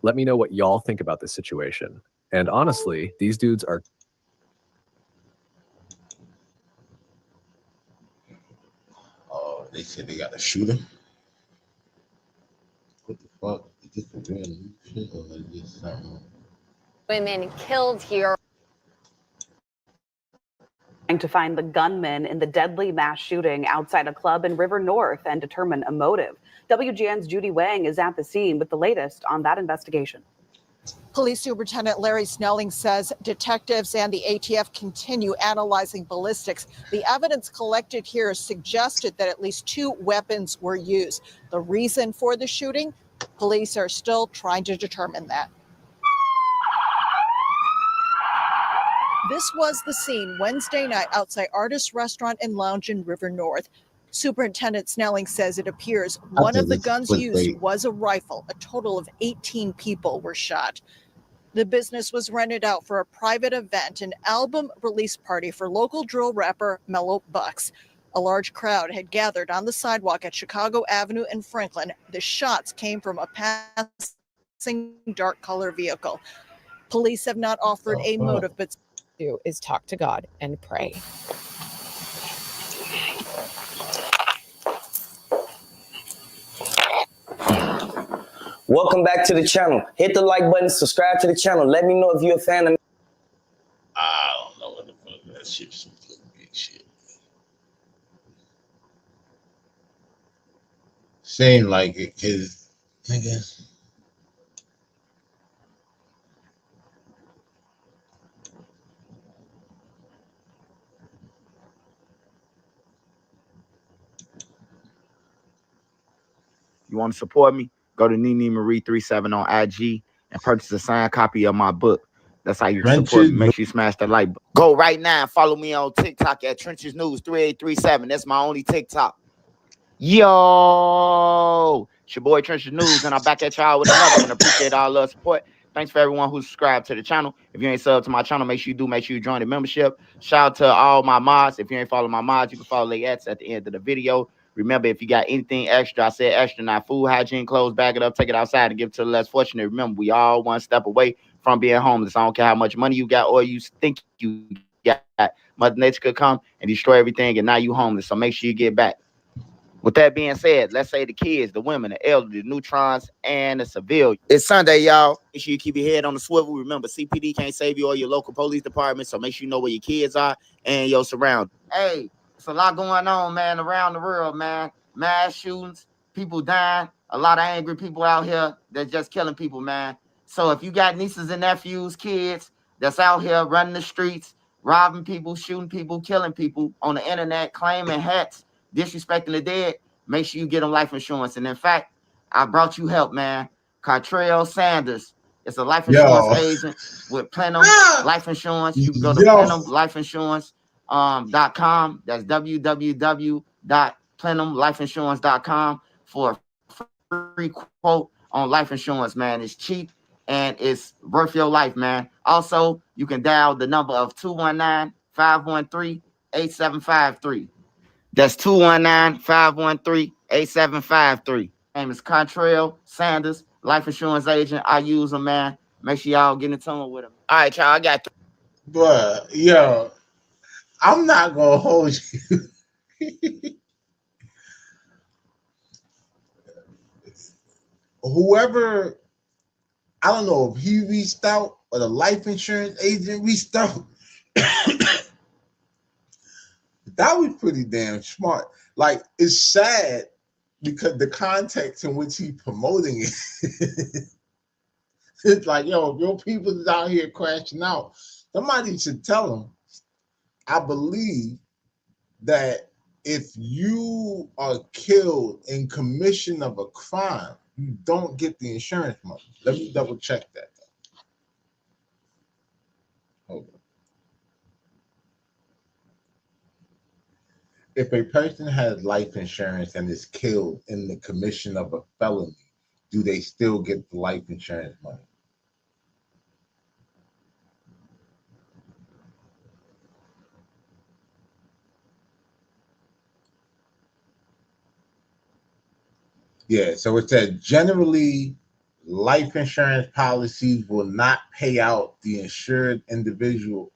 Let me know what y'all think about this situation. And honestly, these dudes are... Oh, they said they got to shoot him. What the fuck? Is this a real shit or is this something? Women killed here. Trying to find the gunman in the deadly mass shooting outside a club in River North and determine a motive. WGN's Judy Wang is at the scene with the latest on that investigation. Police Superintendent Larry Snelling says detectives and the ATF continue analyzing ballistics. The evidence collected here suggested that at least 2 weapons were used. The reason for the shooting? Police are still trying to determine that. This was the scene Wednesday night outside Artist Restaurant and Lounge in River North. Superintendent Snelling says it appears one of the guns used was a rifle. A total of 18 people were shot. The business was rented out for a private event, an album release party for local drill rapper Mello Buckz. A large crowd had gathered on the sidewalk at Chicago Avenue and Franklin. The shots came from a passing dark color vehicle. Police have not offered a motive, but do is talk to God and pray. Welcome back to the channel. Hit the like button, subscribe to the channel. Let me know if you're a fan of... I don't know what the fuck that shit's some big shit. Seem like it, cause nigga. You want to support me? Go to Nene Marie 37 on IG and purchase a signed copy of my book. That's how you support me. Make sure you smash that like button. Go right now and follow me on TikTok at Trenches News 3837. That's my only TikTok. Yo, it's your boy Trenches News, and I'm back at y'all with another one. Appreciate all the support. Thanks for everyone who subscribed to the channel. If you ain't subbed to my channel, make sure you do. Make sure you join the membership. Shout out to all my mods. If you ain't following my mods, you can follow their ads at the end of the video. Remember, if you got anything extra, I said extra, not food, hygiene, clothes, bag it up, take it outside and give it to the less fortunate. Remember, we all one step away from being homeless. I don't care how much money you got or you think you got. Mother Nature could come and destroy everything, and now you homeless. So make sure you get back. With that being said, let's say the kids, the women, the elderly, the neutrons, and the civilians. It's Sunday, y'all. Make sure you keep your head on the swivel. Remember, CPD can't save you or your local police department, so make sure you know where your kids are and your surroundings. Hey, it's a lot going on, man, around the world, man. Mass shootings, people dying, a lot of angry people out here that's just killing people, man. So if you got nieces and nephews, kids that's out here running the streets, robbing people, shooting people, killing people on the internet, claiming hats, disrespecting the dead, make sure you get them life insurance. And in fact, I brought you help, man. Cartrell Sanders is a life insurance agent with Plenum Life Insurance. You can go to PlenumLifeInsurance.com. That's www.PlenumLifeInsurance.com for a free quote on life insurance, man. It's cheap and it's worth your life, man. Also, you can dial the number of 219-513-8753. That's 219-513-8753. Name is Contrail Sanders, life insurance agent. I use them, man. Make sure y'all get in tune with them. All right, y'all. I got. But yo, I'm not gonna hold you. Whoever, I don't know if he reached out or the life insurance agent reached out. That was pretty damn smart. Like, it's sad because the context in which he promoting it. It's like, yo, your people is out here crashing out. Somebody should tell them, I believe that if you are killed in commission of a crime, you don't get the insurance money. Let me double check that. Hold on. If a person has life insurance and is killed in the commission of a felony, do they still get the life insurance money? Yeah, so it said generally life insurance policies will not pay out the insured individual,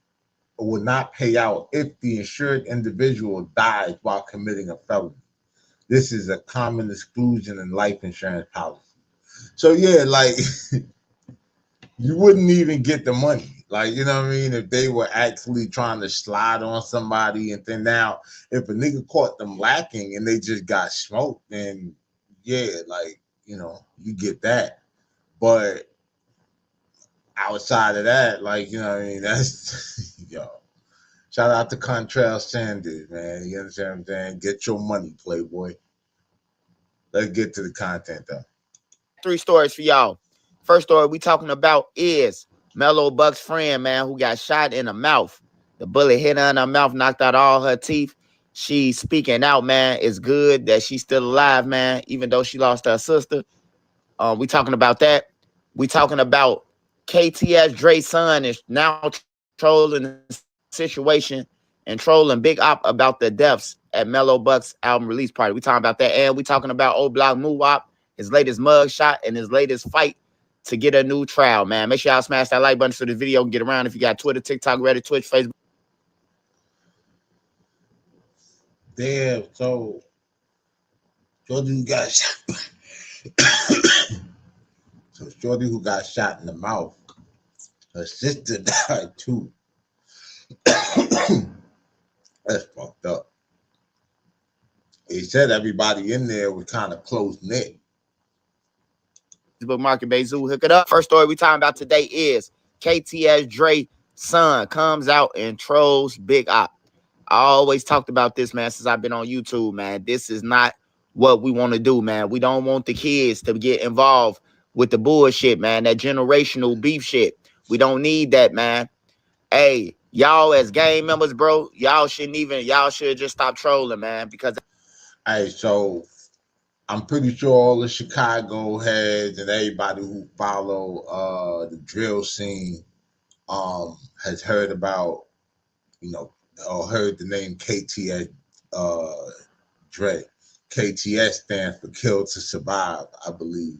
or will not pay out if the insured individual dies while committing a felony. This is a common exclusion in life insurance policy. So yeah, like you wouldn't even get the money. Like, you know what I mean? If they were actually trying to slide on somebody, and then now if a nigga caught them lacking and they just got smoked, then yeah, like, you know, you get that. But outside of that, like, you know what I mean? That's yo. Shout out to Contrail Sanders, man. You understand what I'm saying? Get your money, Playboy. Let's get to the content though. 3 stories for y'all. First story we talking about is Mello Buckz' friend, man, who got shot in the mouth. The bullet hit her in her mouth, knocked out all her teeth. She's speaking out, man. It's good that she's still alive, man, even though she lost her sister. We talking about that. We talking about KTS Dre's son is now trolling the situation and trolling Big Op about the deaths at Mello Buckz' album release party. We talking about that. And we talking about Old Block Muwop, his latest mug shot and his latest fight to get a new trial, man. Make sure y'all smash that like button so the video can get around. If you got Twitter, TikTok, Reddit, Twitch, Facebook. Damn, so Shorty who got shot. So Shorty who got shot in the mouth, her sister died too. That's fucked up. He said everybody in there was kind of close knit. Facebook Market Zoo, hook it up. First story we talking about today is KTS Dre's son comes out and trolls Big Op. I always talked about this, man, since I've been on YouTube, man. This is not what we want to do, man. We don't want the kids to get involved with the bullshit, man, that generational beef shit. We don't need that, man. Hey, y'all as gang members, bro, y'all should just stop trolling, man, because Hey, so I'm pretty sure all the Chicago heads and everybody who follow the drill scene has heard about, you know, or heard the name KTS Dre. KTS stands for Kill to Survive, I believe.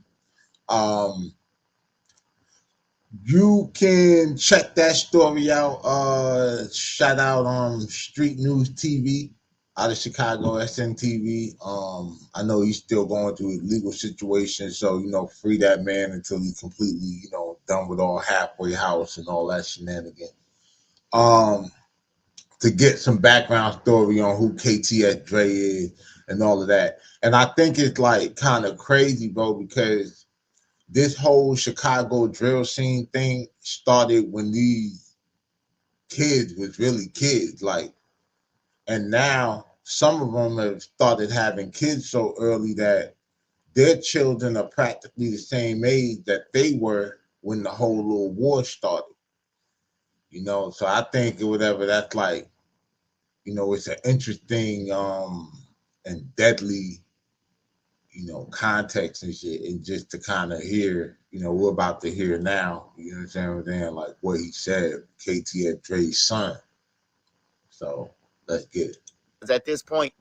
You can check that story out. Shout out on Street News TV out of Chicago, SNTV. I know he's still going through his legal situation, so, you know, free that man until he's completely, you know, done with all halfway house and all that shenanigans. To get some background story on who KTS Dre is and all of that. And I think it's like kind of crazy, bro, because this whole Chicago drill scene thing started when these kids was really kids, like, and now some of them have started having kids so early that their children are practically the same age that they were when the whole little war started. You know, so I think whatever, that's like, you know, it's an interesting and deadly, you know, context and shit, and just to kind of hear, you know, we're about to hear now, you know what I'm saying, like what he said, KTS Dre's son. So let's get it. at this point,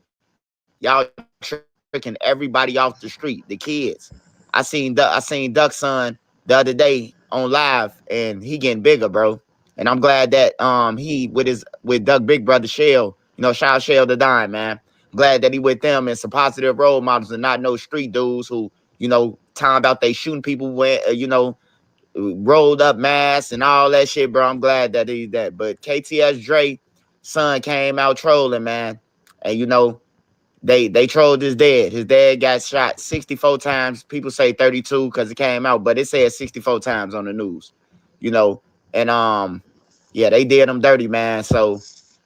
y'all tricking everybody off the street, the kids. I seen Duck's son the other day on live, and he getting bigger, bro. And I'm glad that he with Duck big brother Shell, you know, shout out Shell the Dime, man. Glad that he with them and some positive role models and not no street dudes who, you know, talking about they shooting people with, you know, rolled up masks and all that shit, bro. I'm glad that he's that. But KTS Dre son came out trolling, man. And you know, they trolled his dad. His dad got shot 64 times. People say 32 because it came out, but it said 64 times on the news. You know, and yeah, they did him dirty, man. So,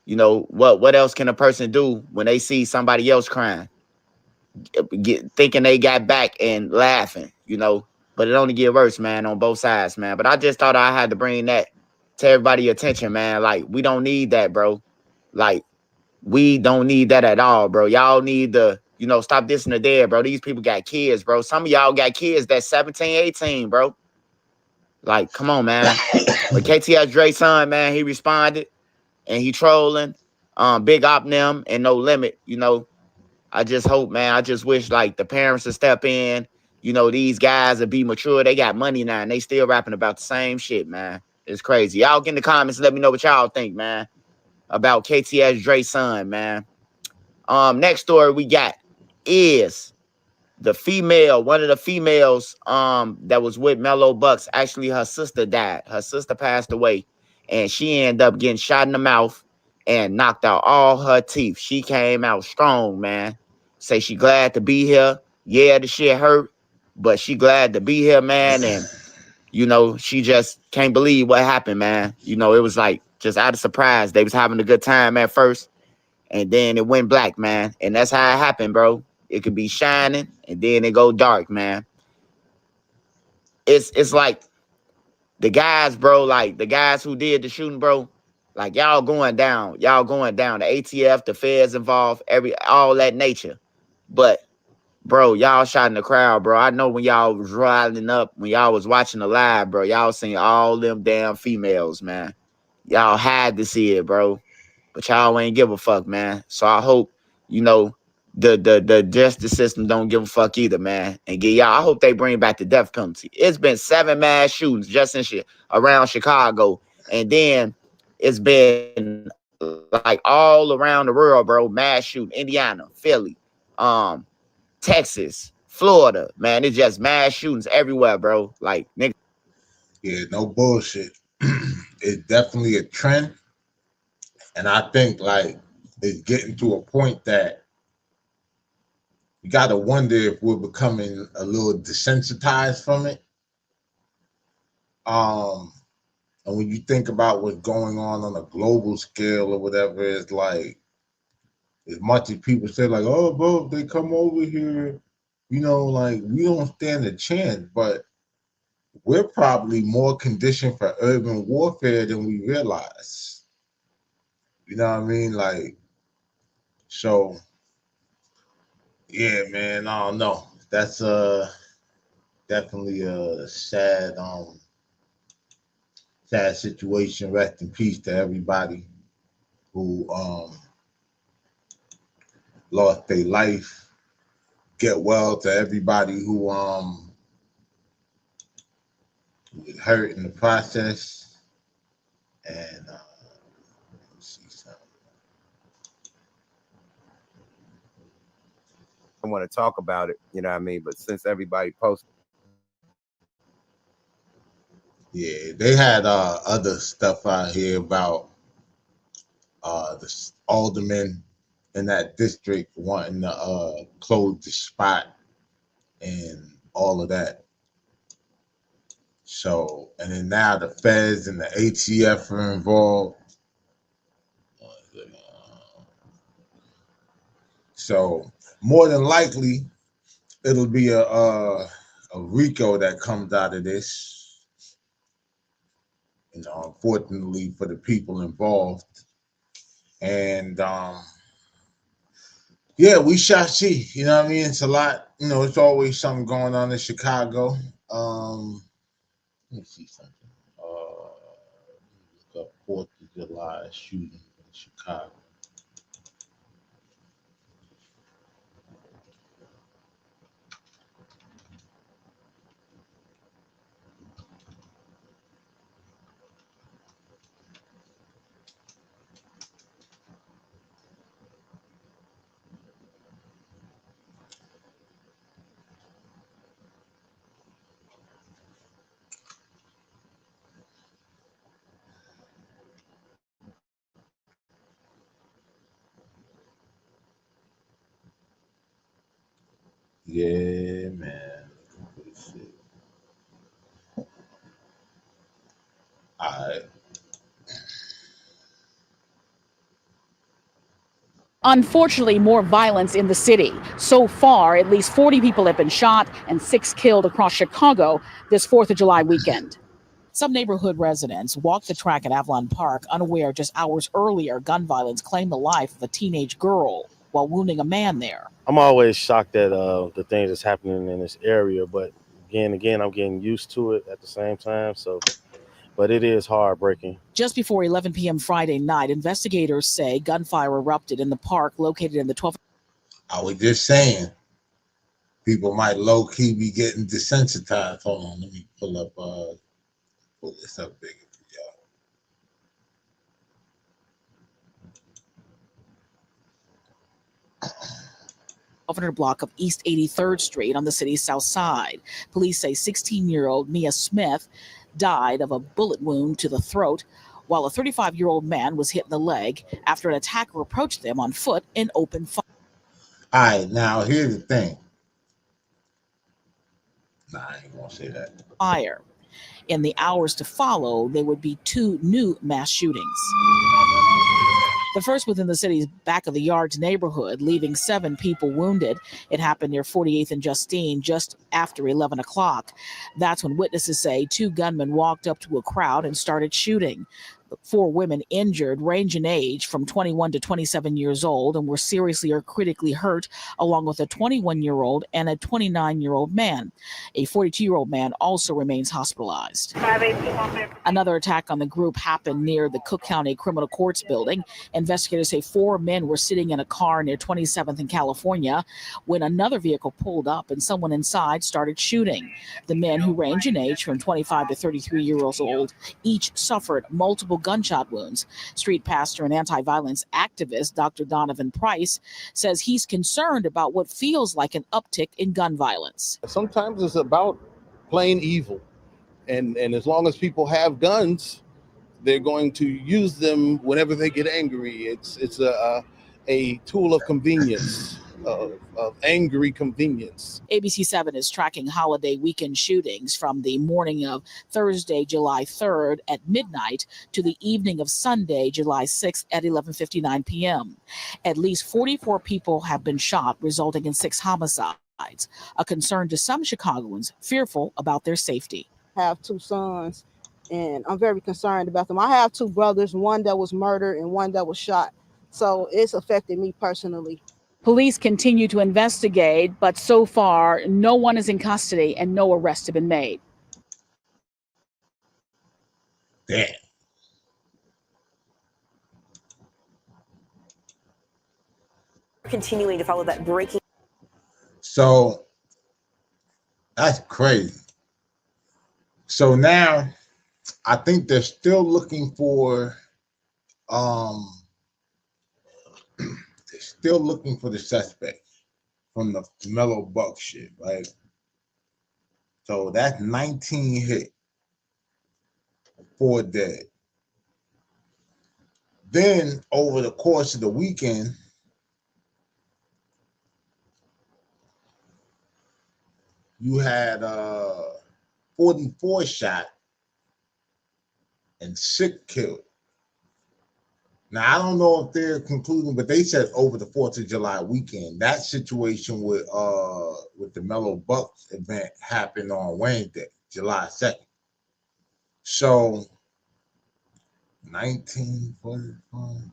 you know, what else can a person do when they see somebody else crying? Thinking they got back and laughing, you know. But it only get worse, man, on both sides, man. But I just thought I had to bring that to everybody's attention, man. Like, we don't need that, bro. Like, we don't need that at all, bro. Y'all need to, you know, stop dissing the dead, bro. These people got kids, bro. Some of y'all got kids that's 17, 18, bro. Like, come on, man. But KTS Dre's son, man, he responded and he trolling. Big Op them and No Limit, you know. I just hope, man, I just wish like the parents would step in you know, these guys will be mature. They got money now, and they still rapping about the same shit, man. It's crazy. Y'all get in the comments and let me know what y'all think, man, about KTS Dre's son, man. Next story we got is the female, one of the females that was with Mello Buckz. Actually, her sister died. Her sister passed away, and she ended up getting shot in the mouth and knocked out all her teeth. She came out strong, man. Say she glad to be here. Yeah, the shit hurt, but she glad to be here, man. And you know, she just can't believe what happened, man. You know, it was like just out of surprise. They was having a good time at first, and then it went black, man. And that's how it happened, bro. It could be shining, and then it go dark, man. It's like the guys, bro, like the guys who did the shooting, bro, like y'all going down. Y'all going down. The ATF, the feds involved, all that nature. But bro, y'all shot in the crowd, bro. I know when y'all was riding up, when y'all was watching the live, bro, y'all seen all them damn females, man. Y'all had to see it, bro. But y'all ain't give a fuck, man. So I hope, you know, the justice system don't give a fuck either, man. And get y'all, I hope they bring back the death penalty. It's been 7 mass shootings just in shit around Chicago. And then it's been like all around the world, bro. Mass shooting, Indiana, Philly, Texas, Florida, man. It's just mass shootings everywhere, bro. Like, nigga. Yeah, no bullshit. It's definitely a trend. And I think, like, it's getting to a point that you got to wonder if we're becoming a little desensitized from it. And when you think about what's going on a global scale or whatever, it's like, as much as people say, like, oh, bro, if they come over here, you know, like, we don't stand a chance. But we're probably more conditioned for urban warfare than we realize. You know what I mean? Like, so, yeah, man, I don't know. That's definitely a sad situation. Rest in peace to everybody who lost their life. Get well to everybody who was hurt in the process. And let's see something. I want to talk about it, you know what I mean? But since everybody posted. Yeah, they had other stuff out here about the aldermen in that district wanting to close the spot and all of that. So, and then now the feds and the ATF are involved. So more than likely, it'll be a RICO that comes out of this. You know, unfortunately for the people involved. And yeah, we shall see. You know what I mean? It's a lot. You know, it's always something going on in Chicago. Let me see something. Look up 4th of July shooting in Chicago. Yeah, man. All right. Unfortunately, more violence in the city. So far, at least 40 people have been shot and 6 killed across Chicago this 4th of July weekend. Some neighborhood residents walked the track at Avalon Park, unaware just hours earlier gun violence claimed the life of a teenage girl while wounding a man there. I'm always shocked at the things that's happening in this area, but again, I'm getting used to it at the same time. So, but it is heartbreaking. Just before 11 p.m. Friday night, investigators say gunfire erupted in the park located in the 12th. I was just saying, people might low key be getting desensitized. Hold on, let me pull this up bigger for y'all. Governor block of East 83rd Street on the city's south side. Police say 16-year-old Mia Smith died of a bullet wound to the throat, while a 35-year-old man was hit in the leg after an attacker approached them on foot and opened fire. All right, now here's the thing. Nah, I ain't gonna say that. Fire. In the hours to follow, there would be 2 new mass shootings. The first within the city's back of the yards neighborhood, leaving 7 people wounded. It happened near 48th and Justine just after 11 o'clock. That's when witnesses say 2 gunmen walked up to a crowd and started shooting. 4 women injured range in age from 21 to 27 years old and were seriously or critically hurt, along with a 21-year-old and a 29-year-old man. A 42-year-old man also remains hospitalized. Another attack on the group happened near the Cook County Criminal Courts building. Investigators say 4 men were sitting in a car near 27th in California when another vehicle pulled up and someone inside started shooting. The men, who range in age from 25 to 33 years old, each suffered multiple gunshot wounds. Street pastor and anti-violence activist Dr. Donovan Price says he's concerned about what feels like an uptick in gun violence. Sometimes it's about plain evil. And as long as people have guns, they're going to use them whenever they get angry. It's a tool of convenience, of angry convenience. ABC 7 is tracking holiday weekend shootings from the morning of Thursday, July 3rd at midnight to the evening of Sunday, July 6th at 11:59 p.m. At least 44 people have been shot, resulting in 6 homicides, a concern to some Chicagoans fearful about their safety. I have 2 sons, and I'm very concerned about them. I have 2 brothers, one that was murdered and one that was shot. So it's affected me personally. Police continue to investigate, but so far, no one is in custody and no arrests have been made. Damn. Continuing to follow that breaking. So that's crazy. So now I think they're still looking for the suspect from the Mello Buckz shit, right? So that's 19 hit, 4 dead. Then over the course of the weekend, you had 44 shot and 6 killed. Now, I don't know if they're concluding, but they said over the 4th of July weekend. That situation with the Mello Buckz event happened on Wednesday, July 2nd. So 1945.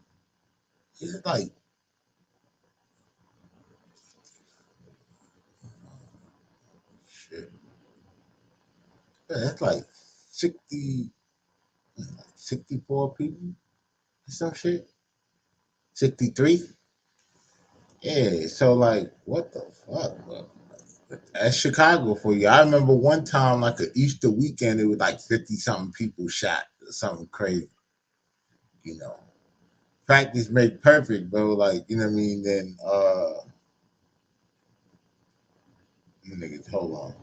It's like shit. Yeah, that's like 64 people. Some shit, 63. Yeah, so like, what the fuck, bro? That's Chicago for you. I remember one time, like an Easter weekend, it was like 50-something people shot or something crazy. You know, practice make perfect, bro. Like, you know what I mean? Then, niggas, hold on.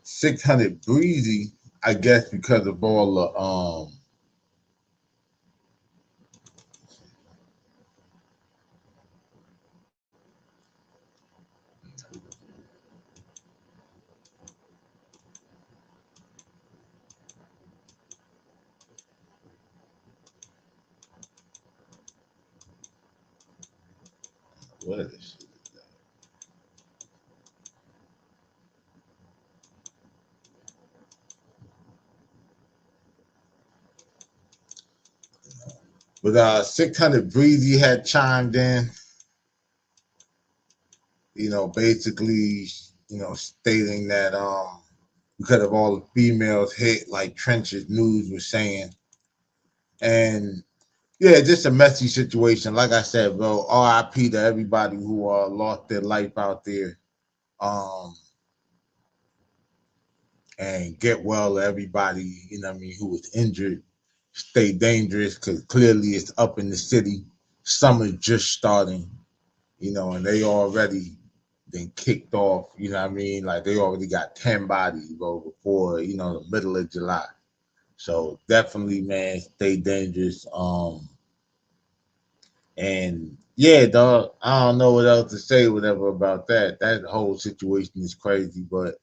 600 Breezy, I guess, because of all the what is this? But 600 Breezy had chimed in, you know, basically, you know, stating that because of all the females hit, like Trench's News was saying. And yeah, just a messy situation. Like I said, bro, RIP to everybody who lost their life out there. And get well, everybody, you know what I mean, who was injured. Stay dangerous, because clearly it's up in the city. Summer's just starting, you know, and they already been kicked off, you know what I mean? Like, they already got 10 bodies, bro, before, you know, the middle of July. So definitely, man, stay dangerous. And yeah, dog, I don't know what else to say, whatever about that. That whole situation is crazy, but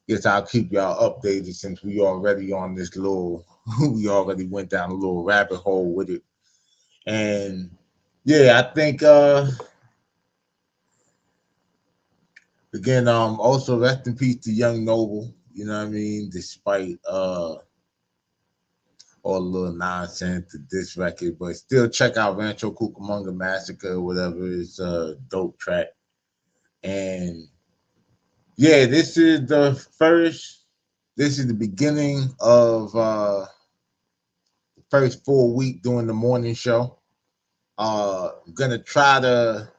guess I'll keep y'all updated since we already on this little, we already went down a little rabbit hole with it. And yeah, I think again, also rest in peace to Young Noble, you know what I mean, despite all the little nonsense to this record, but still check out Rancho Cucamonga Massacre or whatever. It's a dope track. And yeah, this is the beginning of the first full week doing the morning show. I'm gonna try to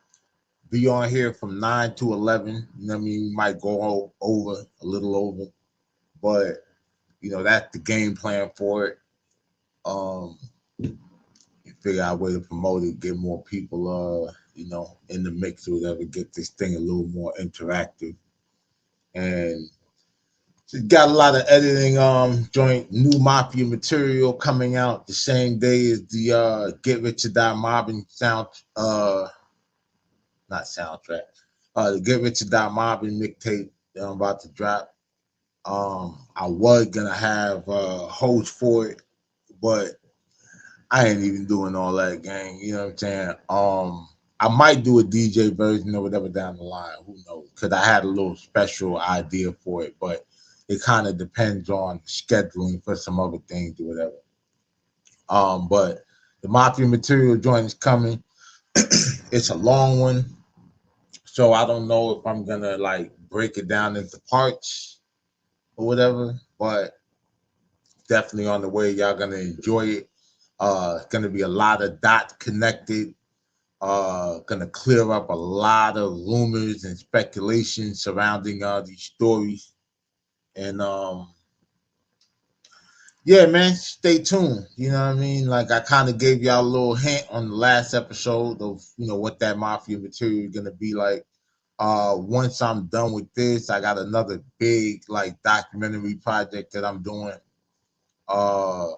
be on here from 9 to 11. You know what I mean? We might go over a little over, but you know, that's the game plan for it. Figure out a way to promote it, get more people you know, in the mix or whatever, get this thing a little more interactive. And so got a lot of editing joint new Mafia material coming out the same day as the Get Rich or Die Mobbing the Get Rich or Die Mobbing mixtape that I'm about to drop. I was gonna have a host for it, but I ain't even doing all that, gang. You know what I'm saying? I might do a DJ version or whatever down the line. Who knows? Because I had a little special idea for it, but it kind of depends on scheduling for some other things or whatever. But the Mafia material joint is coming. It's a long one, so I don't know if I'm gonna like break it down into parts or whatever. But definitely on the way. Y'all gonna enjoy it. It's gonna be a lot of dots connected. Gonna clear up a lot of rumors and speculation surrounding these stories. And yeah, man, stay tuned. You know what I mean? Like, I kind of gave y'all a little hint on the last episode of, you know, what that Mafia material is gonna be like. Once I'm done with this, I got another big like documentary project that I'm doing. You know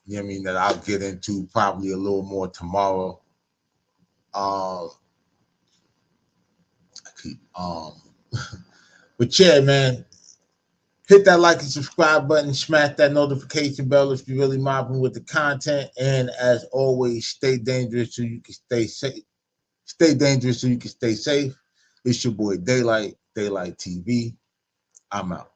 what I mean, that I'll get into probably a little more tomorrow. But yeah, man, hit that like and subscribe button, smash that notification bell if you're really mobbing with the content. And as always, stay dangerous so you can stay safe. Stay dangerous so you can stay safe. It's your boy Daylight, Daylight TV. I'm out.